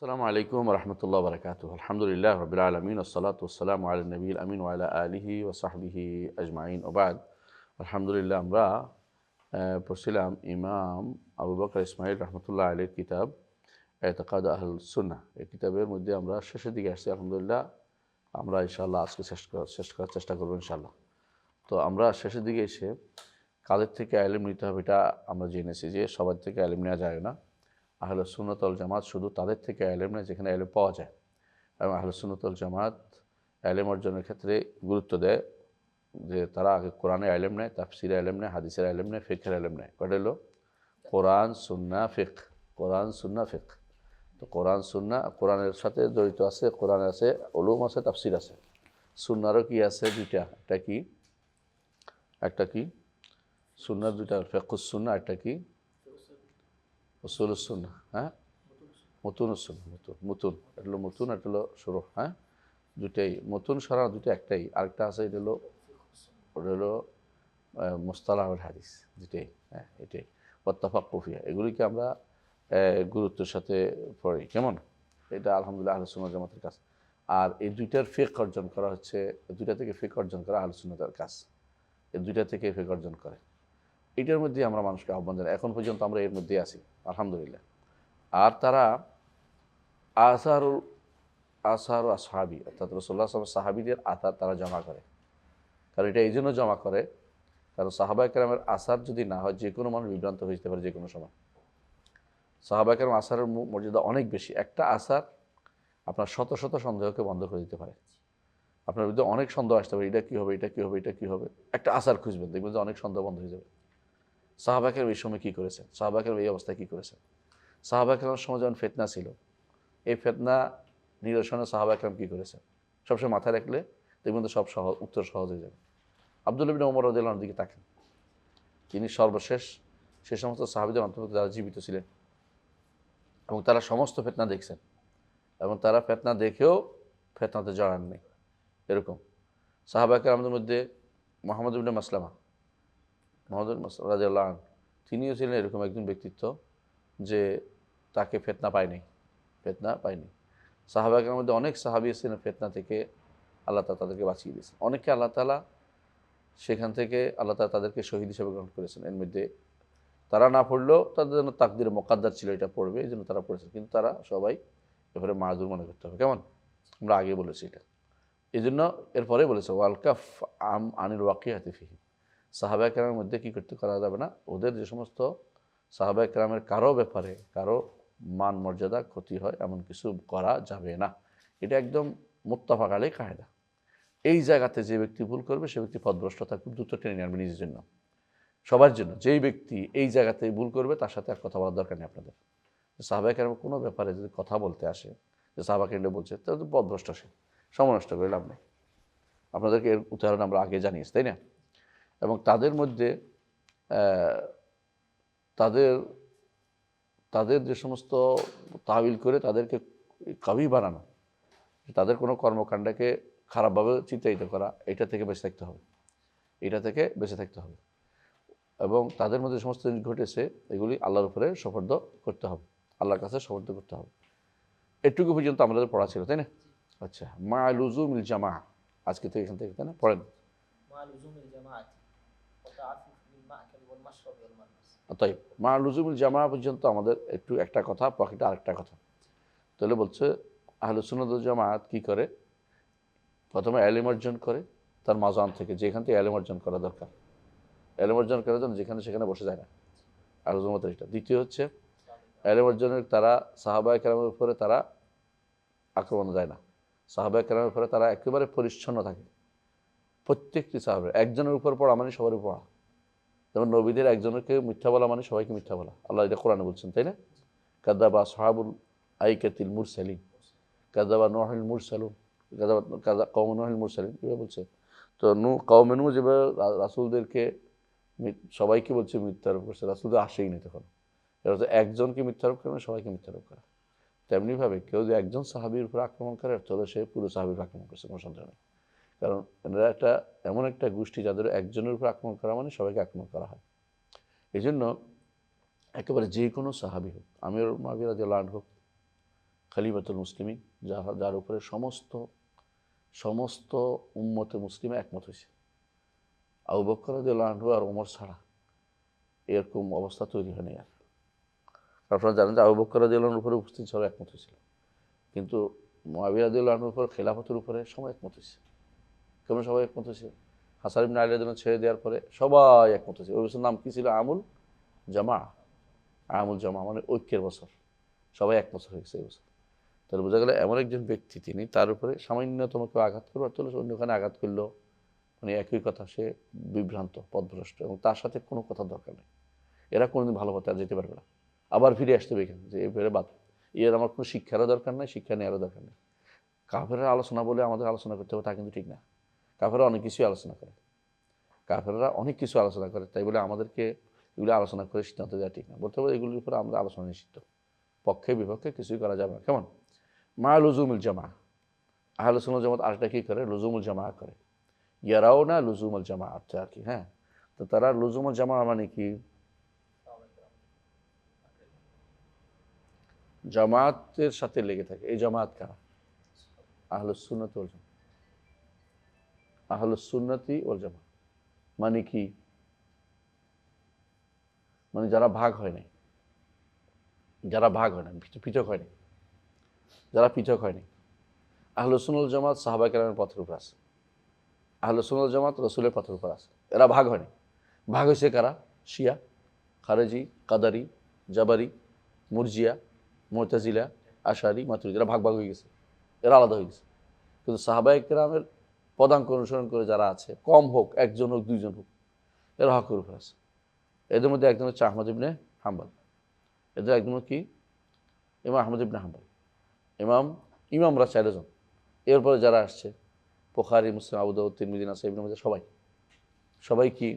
আসসালামু আলাইকুম রহমতুল্লাহ বরকাত আলহামদুলিল্লাহ রবিল আলমিন ওসলাত ওসালাম আল নবীল আমিন ওয়ালা আলিহি ওসাহবিহি আজমাইন ওবাদ। আলহামদুলিল্লাহ আমরা পড়ছিলাম ইমাম আবু বকর ইসমাইল রহমতুল্লাহ আলীর কিতাব এতকাদ আহল সুন্নাহ। এই কিতাবের মধ্যে আমরা শেষের দিকে আসছি। আলহামদুলিল্লাহ আমরা ইনশাআল্লাহ আজকে শেষ করার চেষ্টা করবো ইনশাআল্লাহ। তো আমরা শেষের দিকে এসে কাদের থেকে আলিম নিতে হবে এটা আমরা জেনেছি যে সবার থেকে আলিম নেওয়া যায় না। আহলে সুন্নাত ওয়াল জামাত শুধু তাদের থেকে এলেম নেয় যেখানে এলেম পাওয়া যায়, এবং আহলে সুন্নাত ওয়াল জামাত এলেম অর্জনের ক্ষেত্রে গুরুত্ব দেয় যে তারা আগে কোরআনে এলেম নেয়, তাফসিরে এলেম নেয়, হাদিসের এলেম নেয়, ফিকহের এলেম নেয়। কটা হলো কোরআন সুন্নাহ ফিকহ, কোরআন সুন্নাহ ফিকহ। তো কোরআন সুন্নাহ, কোরআনের সাথে জড়িত আছে, কোরআনে আছে উলুম আছে, তাফসির আছে। সুন্নারও কি আছে দুইটা, একটা কি সুন্নার দুইটা, ফিকহুস সুন্নাহ, একটা কি উসুলুস সুন্নাহ। হ্যাঁ, মতুন মুতুন, এটা হলো মতুন, এটা হলো শুরু। হ্যাঁ, দুটাই মতুন সরা, দুটো একটাই। আরেকটা আছে, এটা হলো ওটা হলো মুস্তালাহুল হাদিস, দুটাই। হ্যাঁ, এটাই ওয়াত্তাফাক্কু ফিহা। এগুলিকে আমরা গুরুত্বের সাথে পড়ি। কেমন? এটা আলহামদুলিল্লাহ আহলে সুন্নাত জামাতের কাজ। আর এই দুইটার ফিকহ অর্জন করা হচ্ছে, দুইটা থেকে ফিকহ অর্জন করা আহলে সুন্নাতের কাজ। এই দুইটা থেকে ফিকহ অর্জন করে, এটার মধ্যে আমরা মানুষকে আহ্বান জানাই। এখন পর্যন্ত আমরা এর মধ্যেই আছি আলহামদুলিল্লাহ। আর তারা আসারুল আসার ও সাহাবি, অর্থাৎ রসুল্লাহ সাহাবিদের আথার তারা জমা করে। কারণ এটা এই জন্য জমা করে, কারণ সাহাবা একরামের আসার যদি না হয়, যে কোনো মানুষ বিভ্রান্ত হয়ে যেতে পারে যে কোনো সময়। সাহাবা একরাম আসারের মর্যাদা অনেক বেশি। একটা আসার আপনার শত শত সন্দেহকে বন্ধ করে দিতে পারে। আপনার বিরুদ্ধে অনেক সন্দেহ আসতে পারে, এটা কী হবে, এটা কী হবে, এটা কী হবে। একটা আসার খুঁজবেন, দেখবেন যে অনেক সন্দেহ বন্ধ হয়ে যাবে। সাহাবা একরাম এই সময় কী করেছেন, সাহাবা একরাম এই অবস্থায় কী করেছেন। সাহাবা একরামের সময় যখন ফিতনা ছিল, এই ফিতনা নিরসনে সাহাবা একরাম কী করেছেন সবসময় মাথায় রাখলে দেখবেন তো সব উত্তর সহজ হয়ে যাবে। আব্দুল্লাহ বিন ওমর রাদিয়াল্লাহু আনহুর দিকে তাকান, তিনি সর্বশেষ সে সমস্ত সাহাবীদের অন্তর্ভুক্ত যারা জীবিত ছিলেন, এবং তারা সমস্ত ফিতনা দেখছেন, এবং তারা ফিতনা দেখেও ফিতনাতে জড়াননি। এরকম সাহাবা কেরামদের মধ্যে মুহাম্মদ ইবনে মাসলামা, মুহাম্মদ রাদিয়াল্লাহু আনহু, তিনিও ছিলেন এরকম একজন ব্যক্তিত্ব যে তাকে ফিতনা পায়নি। সাহাবা কেরামের মধ্যে অনেক সাহাবী ছিলেন ফিতনা থেকে আল্লাহ তাআলা তাদেরকে বাঁচিয়ে দিয়েছেন। অনেককে আল্লাহ তাআলা সেখান থেকে আল্লাহ তাআলা তাদেরকে শহীদ হিসেবে গ্রহণ করেছেন। এর মধ্যে তারা না পড়লেও তাদের জন্য তাকদিরে মোকাদ্দার ছিল এটা পড়বে, এই জন্য তারা পড়েছে, কিন্তু তারা সবাই এবারে মাযুর মনে করতে হবে। কেমন? আমরা আগে বলেছি এটা, এই জন্য এরপরে বলেছে ওয়ালকাফ আনিল ওয়াকিয়াতি ফিহি। সাহাবা কেরামের মধ্যে কী করা যাবে না, ওদের যে সমস্ত সাহাবা কেরামের কারো ব্যাপারে কারো মান মর্যাদা ক্ষতি হয় এমন কিছু করা যাবে না। এটা একদম মুত্তাফাক আলাইহি কায়দা। এই জায়গাতে যে ব্যক্তি ভুল করবে সে ব্যক্তি পথভ্রষ্টতা খুব দ্রুত টেনে আনবে নিজের জন্য, সবার জন্য। যেই ব্যক্তি এই জায়গাতে ভুল করবে তার সাথে আর কথা বলার দরকার নেই আপনাদের। সাহাবা কেরামের কোনো ব্যাপারে যদি কথা বলতে আসে, যে সাহাবা কেরাম বলছে, তাহলে তো পথভ্রষ্ট, সে সময় নষ্ট করে লাভ নেই। আপনাদেরকে এর উদাহরণ আমরা আগে জানিয়েছি, তাই না? এবং তাদের মধ্যে তাদের তাদের যে সমস্ত তাবিল করে তাদেরকে কবি বানানো, তাদের কোনো কর্মকাণ্ডকে খারাপভাবে চিত্রায়িত করা, এটা থেকে বেঁচে থাকতে হবে, এবং তাদের মধ্যে সমস্ত জিনিস ঘটেছে এগুলি আল্লাহর উপরে সুপর্দ করতে হবে, আল্লাহর কাছে সুপর্দ করতে হবে। এটুকু পর্যন্ত আমাদের পড়া ছিল, তাই না? আচ্ছা, মা লুজুমিল জামা, আজকে থেকে এখান থেকে, তাই না? পড়েন। তাই মা লুজুমিল জামা পর্যন্ত আমাদের একটু একটা কথা, বাকিটা আরেকটা কথা। তাহলে বলছে আহলে সুন্নাত ওয়াল জামাত কী করে, প্রথমে ইলম অর্জন করে তার মাজান থেকে, যেখান থেকে ইলম অর্জন করা দরকার, ইলম অর্জন করার জন্য যেখানে সেখানে বসে যায় না আহলে সুন্নাতের। এটা দ্বিতীয় হচ্ছে ইলম অর্জনের তারা সাহাবা কেরামের উপরে তারা আক্রমণ যায় না, সাহাবা কেরামের উপরে তারা একেবারে পরিচ্ছন্ন থাকে। প্রত্যেকটি সাহাবের একজনের উপর পড়া মানে সবার উপর পড়া। যেমন নবীদের একজনকে মিথ্যা বলা মানে সবাইকে মিথ্যা বলা, আল্লাহ এটা কোরআনে বলছেন, তাই না? কাযাবা আসহাবুল আইকাতিল মুরসালিন, কাযাবা নূহুল মুরসালুন, কাযা কওম নূহুল মুরসালিন, এভাবে বলছে। তো কওমে নূহ যেভাবে রাসূলদেরকে সবাইকে বলছে মিথ্যারোপ করছে, রাসূলদের আসেই নেই তখন। এটা হচ্ছে একজনকে মিথ্যারোপ করে মানে সবাইকে মিথ্যারোপ করা। তেমনিভাবে কেউ যদি একজন সাহাবীর উপর আক্রমণ করে, তাহলে সে পুরো সাহাবীর উপর আক্রমণ করছে, কোনো সন্দেহ নেই। কারণ এরা এমন একটা গোষ্ঠী যাদের একজনের উপর আক্রমণ করা মানে সবাইকে আক্রমণ করা হয়। এই জন্য একেবারে যে কোনো সাহাবী হোক, আমির মুআবিয়া রাদিয়াল্লাহু আনহু হোক, খলিফাতুল মুসলিমিন, যার উপরে সমস্ত উম্মতে মুসলিমে একমত হয়েছে। আবু বকর রাদিয়াল্লাহু আনহু আর ওমর ছাড়া এরকম অবস্থা তৈরি হয়নি। আর আপনারা জানেন যে আবু বকর রাদিয়াল্লাহু আনহুর উপরে উপস্থিত সবাই একমত হয়েছিল, কিন্তু মুআবিয়া রাদিয়াল্লাহু আনহুর উপর খেলাফতের উপরে সবাই একমত হয়েছে। কেমন সবাই একমত হয়েছে? হাসান ইবনে আলী রাদিয়াল্লাহু আনহু ছেড়ে দেওয়ার পরে সবাই একমত হয়েছে। ওই বছর নাম কী ছিল? আমুল জামা। আমুল জামা মানে ঐক্যের বছর। সবাই একমত হয়ে গেছে এই বছর। তাহলে বোঝা গেল এমন একজন ব্যক্তি, তিনি তার উপরে সামান্যতম কেউ আঘাত করবে, আর তাহলে অন্যখানে আঘাত করলেও মানে একই কথা, সে বিভ্রান্ত, পথভ্রষ্ট, এবং তার সাথে কোনো কথার দরকার নেই। এরা কোনোদিন ভালো পথে আর যেতে পারবে না। আবার ফিরে আসতে হবে এখানে যে এবারে বাদ, এর আমার কোনো শিক্ষারও দরকার নেই, শিক্ষা নেওয়ারও দরকার নেই। কাফেরের আলোচনা বলে আমাদের আলোচনা করতে হবে তা কিন্তু ঠিক না। কাফেররা অনেক কিছুই আলোচনা করে, তাই বলে আমাদেরকে এগুলো আলোচনা করে সিদ্ধান্ত দেওয়া ঠিক না। বলতে হবে এগুলির উপরে আমরা আলোচনা নিষিদ্ধ, পক্ষে বিপক্ষে কিছুই করা যাবে না। কেমন? মা লুজুমুল জামা, আহলে সুন্নাত জামাত আরেকটা কী করে? লুজুমুল জামা করে। ইয়ারাও না লুজুমুল জামা আচ্ছা আর কি। হ্যাঁ, তো তারা লুজুমুল জামা মানে কি? জামাতের সাথে লেগে থাকে। এই জামাত কারা? আহলুস সুন্নাত ওয়াল জামাত। আহলুস সুন্নাতি ওয়াল জামাত মানে কি? মানে যারা ভাগ হয় নাই, পৃথক হয় নাই, যারা পৃথক হয়নি। আহলুস সুন্নাত ওয়াল জামাত সাহাবায়ে কেরামের পথের উপর আছে। আহলুস সুন্নাত ওয়াল জামাত রাসূলের পথের উপর আছে। এরা ভাগ হয়নি। ভাগ হয়েছে কারা? শিয়া, খারেজি, কাদারি, জাবারি, মুরজিয়া, মুতাজিলা, আশারি, মাতুরিদি। এরা ভাগ ভাগ হয়ে গেছে, এরা আলাদা হয়ে গেছে। কিন্তু সাহাবায়ে কেরামের পদাঙ্ক অনুসরণ করে যারা আছে, কম হোক, একজন হোক, দুইজন হোক, এরা হকের উপর আছে। এদের মধ্যে একজন হচ্ছে আহমদ ইবনে হাম্বল। এদের একজন কি? ইমাম আহমদ ইবনে হাম্বল। ইমামরা 4 জন। এরপরে যারা আসছে বুখারী, মুসলিম, আবু দাউদ, তিরমিজি, নাসাঈ, ইবনে মাজাহ, সবাই কি?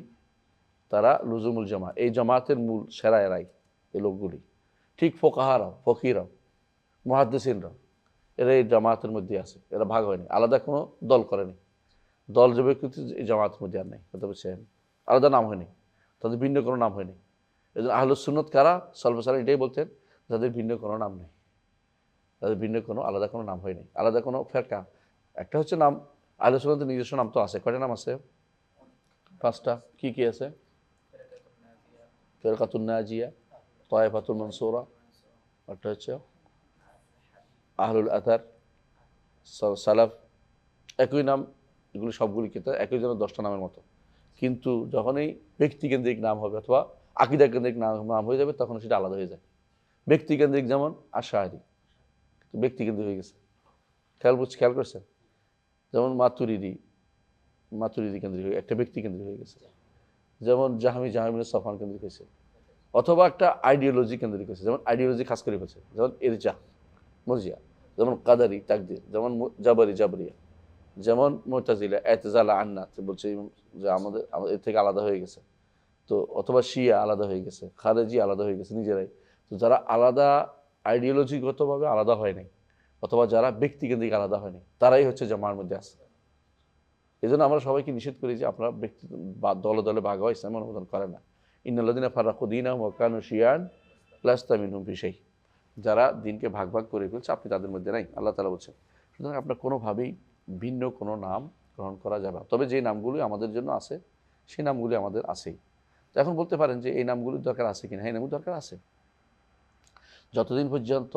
তারা লুজুমুল জামা, এই জামাতের মূল সেরা এরাই, এই লোকগুলি। ঠিক ফোকাহারাও, ফকিরাও, মুহাদ্দিসিনরাও, এরা এই জামাতের মধ্যে আছে। এরা ভাগ হয়নি, আলাদা কোনো দল করেনি। দল যে ব্যক্তি এই জামাতের মধ্যে আর নেই, কথা বলছেন? আলাদা নাম হয়নি, তাদের ভিন্ন কোনো নাম হয়নি। এই জন্য আহলুস সুন্নাত কারা? সালফে সালেহ এটাই বলতেন, যাদের ভিন্ন কোনো নাম নেই, তাদের ভিন্ন কোনো আলাদা কোনো নাম হয়নি, আলাদা কোনো ফেরকা। একটা হচ্ছে নাম, আহলুস সুন্নাতের নিজস্ব নাম তো আছে। কয়টা নাম আছে? 5টা। কি কি আছে? ফেরকাতুন নাজিয়া, তায়েফাতুল মানসুরা, একটা হচ্ছে আহলুল আথার, সালাফ। একই নাম, এগুলি সবগুলি কিতাব একই জন্য 10টা নামের মতো। কিন্তু যখনই ব্যক্তিকেন্দ্রিক নাম হবে অথবা আকীদা কেন্দ্রিক নাম হয়ে যাবে, তখন সেটা আলাদা হয়ে যায়। ব্যক্তিকেন্দ্রিক যেমন আশআরী, ব্যক্তিকেন্দ্রিক হয়ে গেছে। খেয়াল করছেন? যেমন মাতুরিদি কেন্দ্রিক হয়ে একটা ব্যক্তিকেন্দ্রিক হয়ে গেছে। যেমন জাহমি সফান কেন্দ্রিক হয়েছে। অথবা একটা আইডিওলজি কেন্দ্রিক হয়েছে, যেমন আইডিওলজি খাস করে হয়েছে, যেমন ইরজা, মুরজিয়া, যেমন কাদারি, তাকদির, যেমন জাবরিয়া, যেমন মুতাজিলা, এতজালা, আন্নাত, বলছে যে আমাদের এর থেকে আলাদা হয়ে গেছে। তো অথবা শিয়া আলাদা হয়ে গেছে, খারেজি আলাদা হয়ে গেছে নিজেরাই। তো যারা আলাদা আইডিওলজিগতভাবে আলাদা হয় নাই, অথবা যারা ব্যক্তিকেন্দ্রিক আলাদা হয়নি, তারাই হচ্ছে জামার মধ্যে আছে। এই জন্য আমরা সবাইকে নিষেধ করি যে আপনারা ব্যক্তি বা দলে দলে ভাগ হওয়া ইসলাম অনুমোদন করে না। ইন্নাল্লাযীনা ফাররাকু দীনাহুম ওয়া কানু শিয়া'আন লাস্তা মিনহুম ফি শাই। যারা দিনকে ভাগ ভাগ করে ফেলছে, আপনি তাদের মধ্যে নাই, আল্লাহ তাআলা বলছেন। সুতরাং আপনার কোনোভাবেই ভিন্ন কোনো নাম গ্রহণ করা যাবে না। তবে যে নামগুলি আমাদের জন্য আছে, সেই নামগুলি আমাদের আছেই। তো এখন বলতে পারেন যে এই নামগুলির দরকার আছে কিনা? হ্যাঁ, নামগুলির দরকার আছে। যতদিন পর্যন্ত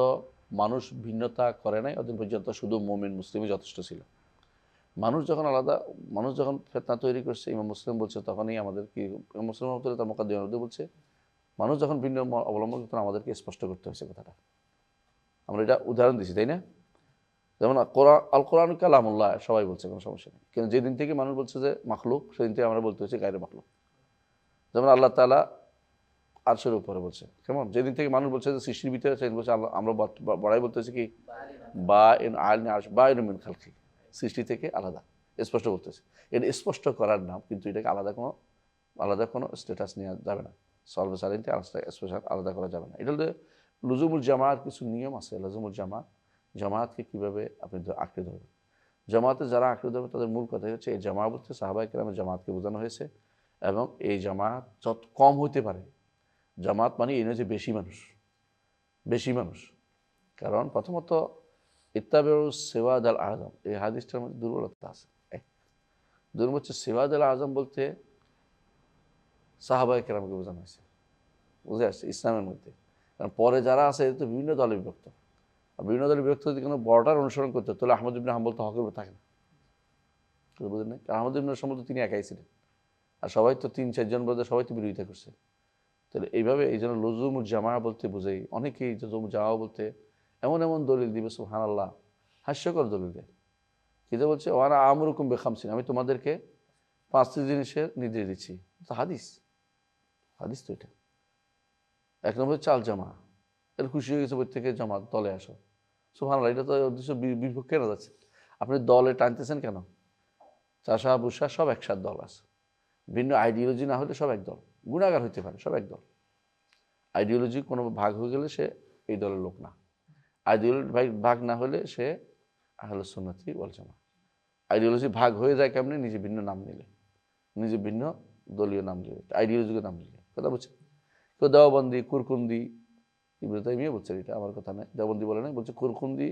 মানুষ ভিন্নতা করে নাই, ততদিন পর্যন্ত শুধু মুমিন মুসলিমই যথেষ্ট ছিল। মানুষ যখন ফিতনা তৈরি করছে, ইমাম মুসলিম বলছে, তখনই আমাদের কি, ইমাম মুসলিম তার মুকাদ্দিমার মধ্যে বলছে, মানুষ যখন ভিন্ন অবলম্বন করতেন, আমাদেরকে স্পষ্ট করতে হয়েছে কথাটা। আমরা এটা উদাহরণ দিচ্ছি, তাই না? যেমন আল কোরআন কালামুল্লাহ, সবাই বলছে, কোনো সমস্যা নেই। কিন্তু যেদিন থেকে মানুষ বলছে যে মাখলুক, সেদিন থেকে আমরা বলতে হচ্ছে গায়রে মাখলুক। যেমন আল্লাহ তাআলা আরশের উপরে বলছে, কেমন? যেদিন থেকে মানুষ বলছে যে সৃষ্টির ভিতরে, সেদিন বলছে আমরা বড়াই বলতে হচ্ছে কি, বা ইন আলনি আরশ বা ইন মিন খালকি, সৃষ্টি থেকে আলাদা, স্পষ্ট বলতেছে। এটা স্পষ্ট করার নাম, কিন্তু এটাকে আলাদা কোনো স্ট্যাটাস নেওয়া যাবে না। সলভে সালিনতে স্পেশাল আলাদা করা যাবে না। এটা হলে লুজুমুল জামাত কিছু নিয়ম আছে। লুজুমুল জামাতকে কীভাবে আপনি আঁকড়ে ধরবেন? জামাতে যারা আঁকড়ে ধরবে, তাদের মূল কথাই হচ্ছে এই জামাত বলতে সাহাবায়ে কেরামের জামাতকে বোঝানো হয়েছে। এবং এই জামাত যত কম হইতে পারে, জামাত মানে এই নয় যে বেশি মানুষ, কারণ প্রথমত ইত্তাবিউ সিওয়াদ আল আজম, এই হাদিসটার মধ্যে দুর্বলতা আছে। দুর্বল হচ্ছে সিওয়াদ আল আজম বলতে সাহাবায়ে কেরামকে বোঝানো হয়েছে, বুঝে আসছে ইসলামের মধ্যে। কারণ পরে যারা আছে তো বিভিন্ন দলে বিভক্ত, আর বিভিন্ন দলে বিভক্ত যদি কোনো বড়টার অনুসরণ করতে তাহলে আহমদ ইবনে হাম্বল তো হকের উপর থাকে না, বুঝলেন না? কারণ আহমদ ইবনে হাম্বল তো তিনি একাই ছিলেন, আর সবাই তো 3-4 জন বলতে সবাই তো বিরোধিতা করছে। তাহলে এইভাবে এই জন্য লুজুমুল জামা বলতে বোঝাই, অনেকেই লুজুমুল জামা বলতে এমন এমন দলিল দিবে সুবহানাল্লাহ, হাস্যকর দলিল দেয়। কিন্তু বলছে ওয়ানা আমরুকুম বিখামসিন, আমি তোমাদেরকে 5টি জিনিসের নির্দেশ দিচ্ছি। তো হাদিস, হাদিস তো এটা। 1 নম্বর চাল জামা, এর খুশি হয়ে গেছে প্রত্যেকে জামাত দলে আসো, সুবহানাল্লাহ। এটা তো উদ্দেশ্য বিপক্ষে না যাচ্ছে, আপনি দলে টানতেছেন কেন? চাষা বুসা সব একসাথে দল আছে, ভিন্ন আইডিওলজি না হলে সব এক দল, গুণাগার হইতে পারে সব এক দল। আইডিওলজি কোনো ভাগ হয়ে গেলে সে এই দলের লোক না, আইডিওলজি ভাগ না হলে সে আহলুস সুন্নাতি ওয়াল জামাত। আইডিওলজি ভাগ হয়ে যায় কেমনি? নিজে ভিন্ন নাম নিলে, নিজে ভিন্ন দলীয় নাম নিলে, আইডিওলজিকে নাম নিলে। কথা বুঝছেন? কেউ দেওবন্দি, কুরকুন্দি, ইবনে তাইমিয়া বলছেন, এটা আমার কথা নয়, দেওবন্দি বলে নাই, বলছে কুরকুন্দি।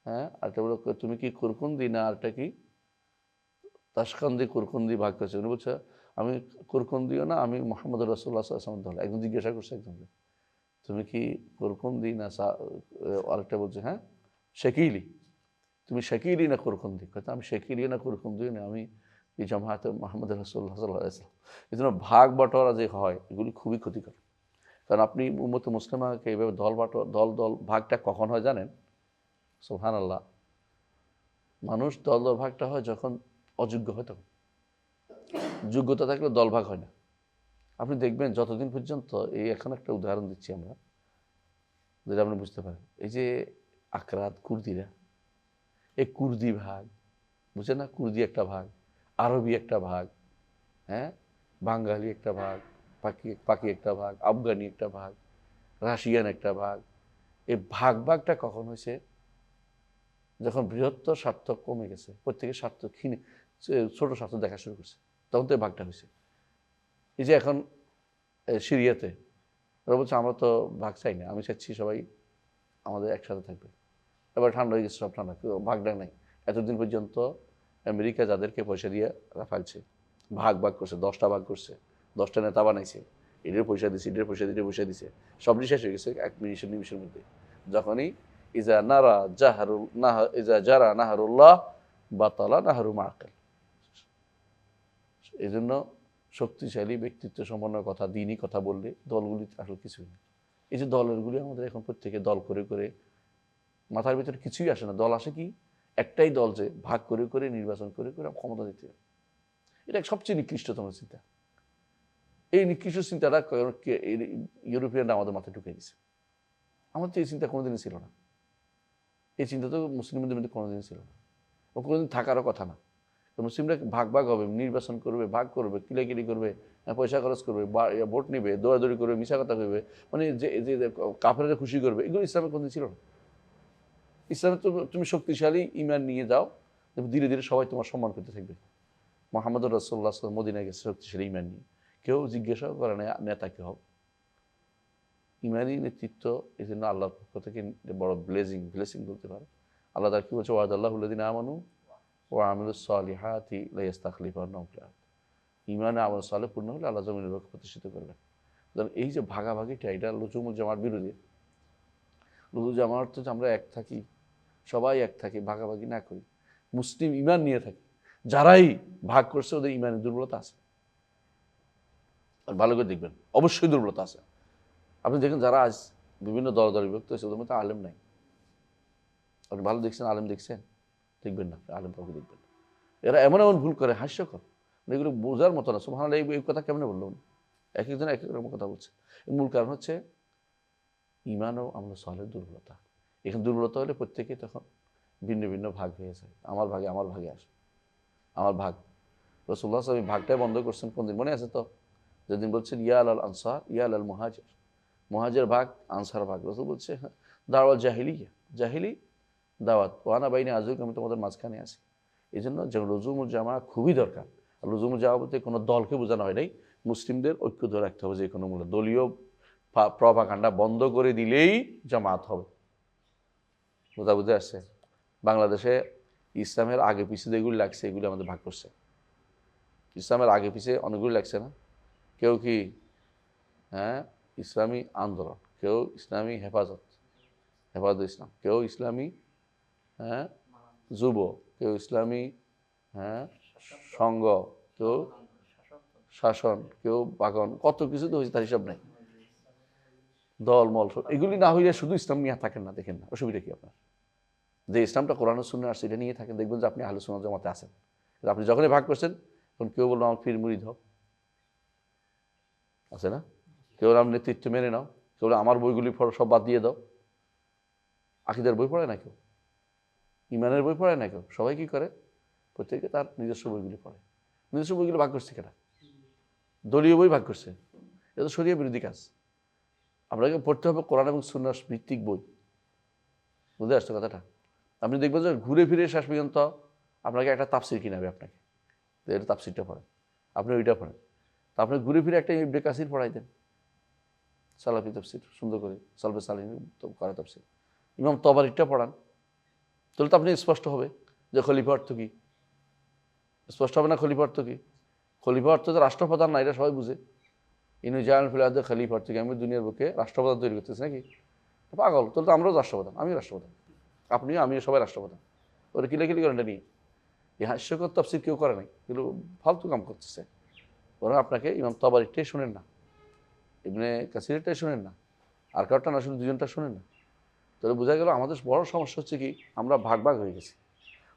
হ্যাঁ, আরেকটা বলো তুমি কি কুরকুন্দি না আরেকটা কি তাশকান্দি কুরকুন্দি ভাগ করেছে। উনি বলছে আমি কুরকুন্দিও না, আমি মোহাম্মদ রাসূলুল্লাহ সাল্লাল্লাহু আলাইহি ওয়াসাল্লাম দল। একজন জিজ্ঞাসা করছে একজনকে, তুমি কি কুরকুন্দি না? আরেকটা বলছে হ্যাঁ শাকিলি, তুমি শাকিলি না কুরকুন্দি? কথা আমি শাকিলি না কুরকুন্দি না, আমি এই জামায়াতে মোহাম্মদ রাসূলুল্লাহ সাল্লাল্লাহু আলাইহি ওয়াসাল্লাম। এই জন্য ভাগ বাটোয়ারা যে হয় এগুলি খুবই ক্ষতিকর। কারণ আপনি উম্মতে মুসলিমাকে এইভাবে দল দল ভাগটা কখন হয় জানেন? সুবহানাল্লাহ, মানুষ দল ভাগটা হয় যখন অযোগ্য হয়, তখন। যোগ্যতা থাকলে দল ভাগ হয় না। আপনি দেখবেন যতদিন পর্যন্ত, এই এখন একটা উদাহরণ দিচ্ছি আমরা যেটা আপনি বুঝতে পারেন, এই যে আকরাত কুর্দিরা, এই কুর্দি ভাগ বুঝছেন না? কুর্দি একটা ভাগ, আরবি একটা ভাগ, হ্যাঁ, বাঙালি একটা ভাগ, পাকি একটা ভাগ, আফগানি একটা ভাগ, রাশিয়ান একটা ভাগ। এই ভাগটা কখন হয়েছে? যখন বৃহত্তর স্বার্থ কমে গেছে, প্রত্যেকের স্বার্থ ক্ষীণে ছোট স্বার্থ দেখা শুরু করছে, তখন তো এই ভাগটা হয়েছে। এই যে এখন সিরিয়াতে ওরা বলছে আমরা তো ভাগ চাই না, আমি চাচ্ছি সবাই আমাদের একসাথে থাকবে। এবার ঠান্ডা হয়ে গেছে, সব ঠান্ডা, ভাগটা নাই। এতদিন পর্যন্ত আমেরিকা যাদেরকে পয়সা দিয়ে রাখালছে, ভাগ করছে, 10টা ভাগ করছে, 10টা নেতা বানাইছে, এদের পয়সা দিছে, এদের পয়সা দিয়ে পয়সা দিছে, সবটি শেষ হয়ে গেছে 1 নিমিষের মধ্যে। যখনই ইজা নারা জাহারুল ইজা জারা নাহারুল্লাহ বাতালা নাহারু মাআকাল। এই জন্য শক্তিশালী ব্যক্তিত্ব সম্পন্ন কথা, দিনই কথা বললে দলগুলি আসলে কিছুই না। এই যে দলেরগুলি আমাদের এখন প্রত্যেকে দল করে করে, মাথার ভিতরে কিছুই আসে না। দল আসে কি? একটাই দল যে ভাগ করে করে নির্বাচন করে করে ক্ষমতা দিতে হবে। এটা সবচেয়ে নিকৃষ্টতম চিন্তা। এই নিকৃষ্ট চিন্তাটা ইউরোপিয়ানরা আমাদের মাথায় ঢুকে দিয়েছে। আমার তো এই চিন্তা কোনোদিনই ছিল না। এই চিন্তা তো মুসলিমদের মধ্যে কোনোদিনই ছিল না, ও কোনোদিন থাকারও কথা না। মুসলিমরা ভাগ হবে, নির্বাচন করবে, ভাগ করবে, কিলাকিলি করবে, পয়সা খরচ করবে, ভোট নেবে, দৌড়াদৌড়ি করবে, মিশা কথা কইবে, মানে যে কাফেররা খুশি করবে, এগুলো ইসলামের কোনোদিন ছিল না। ইসলামে তো তুমি শক্তিশালী ইমান নিয়ে যাও, ধীরে ধীরে সবাই তোমার সম্মান করতে থাকবে। মুহাম্মদ রাসূলুল্লাহ সাল্লাল্লাহু আলাইহি ওয়াসাল্লাম মদিনায় গেছে শক্তিশালী ইমান নিয়ে, কেউ জিজ্ঞাসা করে না নেতা কে হবে। ইমানি নেতৃত্ব এই জন্য আল্লাহর পক্ষ থেকে বড় ব্লেসিং বলতে পারে। আল্লাহ তার কি বলছে? ওয়াদাল্লাহুল্লাযিনা আমানু ওয়া আমিলুস সালিহাতি লা ইস্তাখলিফান্নাহুম ফিল আরদ। ঈমান আমল সালেহ পূর্ণ হলে আল্লাহ জমিনের বুকে প্রতিষ্ঠিত করবেন। এই যে ভাগাভাগিটা, এটা লুজুমুল জামার বিরোধী। লুজুমুল জামার অর্থ হচ্ছে আমরা এক থাকি, সবাই এক থাকি, ভাগাভাগি না করি, মুসলিম ইমান নিয়ে থাকি। যারাই ভাগ করছে ওদের ইমানের দুর্বলতা আছে, আর ভালো করে দেখবেন অবশ্যই দুর্বলতা আছে। আপনি দেখেন যারা আজ বিভিন্ন দল বিভক্ত হয়েছে ওদের মধ্যে আলেম নাই। আপনি ভালো দেখছেন আলেম দেখছেন? দেখবেন না, আলেম কাউকে দেখবেন না। এরা এমন এমন ভুল করে, হাস্যকর, এগুলো বোঝার মতো না। সুবহানাল্লাহ, এই কথা কেমনে বললো? এক একজন এক এক রকম কথা বলছে। মূল কারণ হচ্ছে ঈমান ও আমল সালেহের দুর্বলতা। এখানে দুর্বলতা হলে প্রত্যেকে তখন ভিন্ন ভিন্ন ভাগ হয়ে যায়। আমার ভাগে আসে, আমার ভাগ। রাসূলুল্লাহ সাল্লাল্লাহু আলাইহি ওয়াসাল্লাম ভাগটাই বন্ধ করছেন কোন দিন মনে আছে তো? যেদিন বলছেন ইয়া আল আনসার ইয়া আল মুহাজির, মুহাজির ভাগ, আনসার ভাগ। রাসূল বলছে দাওয়াত জাহিলি দাওয়াত, ওয়ানা বাইনা আজুক, আমি তোমাদের মাঝখানে আছি। এই জন্য যে লুজুমুল জামা খুবই দরকার। লুজুমুল জামা বলতে কোনো দলকে বোঝানো হয় নাই, মুসলিমদের ঐক্য ধরে রাখতে হবে। যে কোনো মূল্য দলীয় প্রপাগান্ডা বন্ধ করে দিলেই জামাত হবে। বুঝে আসছে। বাংলাদেশে ইসলামের আগে পিছিয়ে যেগুলি লাগছে এগুলি আমাদের ভাগ করছে। ইসলামের আগে পিছিয়ে অনেকগুলি লাগছে না? কেউ কি ইসলামী আন্দোলন, কেউ ইসলামী হেফাজত ইসলাম, কেউ ইসলামী যুব, কেউ ইসলামী সংঘ, কেউ শাসন, কেউ বাগন, কত কিছু তো হয়েছে, তার হিসাব নেই। দল মল এগুলি না হইলে শুধু ইসলাম নিয়ে থাকেন না, দেখেন না অসুবিধা কি আপনার? যে ইসলামটা কোরআন ও সুন্নাহ আসছে এটা নিয়ে থাকেন, দেখবেন যে আপনি আহলে সুন্নাত জামাতে আছেন। আপনি যখনই ভাগ করছেন তখন কেউ বললো আমার পীর মুরিদ হও, আছে না? কেউ আমার নেতৃত্ব মেনে নাও, কেউ আমার বইগুলি সব বাদ দিয়ে দাও। আকীদার বই পড়ে না কেউ, ইমানের বই পড়ে না কেউ, সবাই কি করে? প্রত্যেকে তার নিজস্ব বইগুলি পড়ে। নিজস্ব বইগুলো ভাগ করছে কেনা? দলীয় বই ভাগ করছে, এটা তো শরিয়া বিরোধী কাজ। আপনাকে পড়তে হবে কোরআন এবং সুন্নাহ ভিত্তিক বই। বুঝতে আসছো কথাটা? আপনি দেখবেন যে ঘুরে ফিরে শেষ পর্যন্ত আপনাকে একটা তাফসির কিনাবে আপনাকে, এটা তাফসিরটা পড়েন, আপনি ওইটা পড়েন। তা আপনি ঘুরে ফিরে একটা ইবনে কাসির পড়াই দেন, সালাফি তাফসির সুন্দর করে, সালফে সালিহিন করা তাফসির। ইমাম তবারিটা পড়ান, তাহলে তো আপনি স্পষ্ট হবে যে খলিফা অর্থ কী। স্পষ্ট হবে না খলিফা অর্থ কী? খলিফা অর্থ যে রাষ্ট্রপ্রধান না, এটা সবাই বুঝে। ইনু জাহান ফিলাদ খলিফা অর্থ কি? আমি দুনিয়ার বুকে রাষ্ট্রপ্রধান তৈরি করতেছি নাকি? পাগল, তাহলে তো আমরাও রাষ্ট্রপ্রধান, আমিও রাষ্ট্রপ্রধান, আপনিও আমিও সবাই রাষ্ট্রপ্রধান। ওরা কিলাকিলি করেন এটা নিয়ে। এই হাস্যকর তাফসির কেউ করে নাই, কিন্তু ফালতু কাম করতেছে। ওরা আপনাকে ইমাম তবারিটাই শোনেন না, ইবনে কাসিরটাই শোনেন না, আর কারোরটা না শুনে দুজনটা শোনেন না। তাহলে বোঝা গেল আমাদের বড় সমস্যা হচ্ছে কি, আমরা ভাগ ভাগ হয়ে গেছি।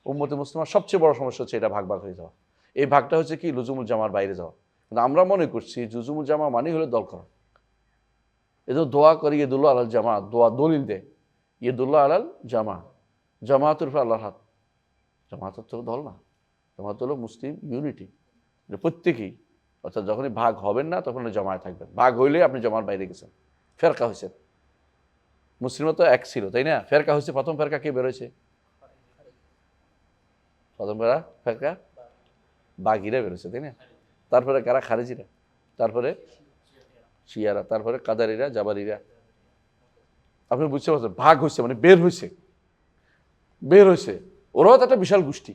উম্মতে মুসলিমার সবচেয়ে বড় সমস্যা হচ্ছে এটা, ভাগ ভাগ হয়ে যাওয়া। এই ভাগটা হচ্ছে কি, লুজুমুল জামার বাইরে যাওয়া। কিন্তু আমরা মনে করছি লুজুমুল জামা মানে হলো দল করা। এদের দোয়া করি ইয়েদুল্লাহ আলাল জামা, দোয়া দলিল দেয় ইয়েদুল্লাহ আলাল জামা, জামাতুর উপর আল্লাহর হাত। জামাত তো দল না, জামাত হলো মুসলিম ইউনিটি, প্রত্যেকেই। অর্থাৎ যখনই ভাগ হবেন না তখন জামায় থাকবেন, ভাগ হইলে আপনি জামার বাইরে গেছেন, ফেরকা হয়েছেন। মুসলিমরা তো এক ছিল, তাই না? ফেরকা হয়েছে, প্রথম ফেরকা কে বেরোয়েছে? প্রথম ফেরকা বাগিরা বেরোছে, তাই না? তারপরে কারা? খারেজিরা, তারপরে শিয়ারা, তারপরে কাদারিরা, জাবারিরা। আপনি বুঝতে পারছেন, ভাগ হয়েছে মানে বের হয়েছে। ওরাও তো একটা বিশাল গোষ্ঠী,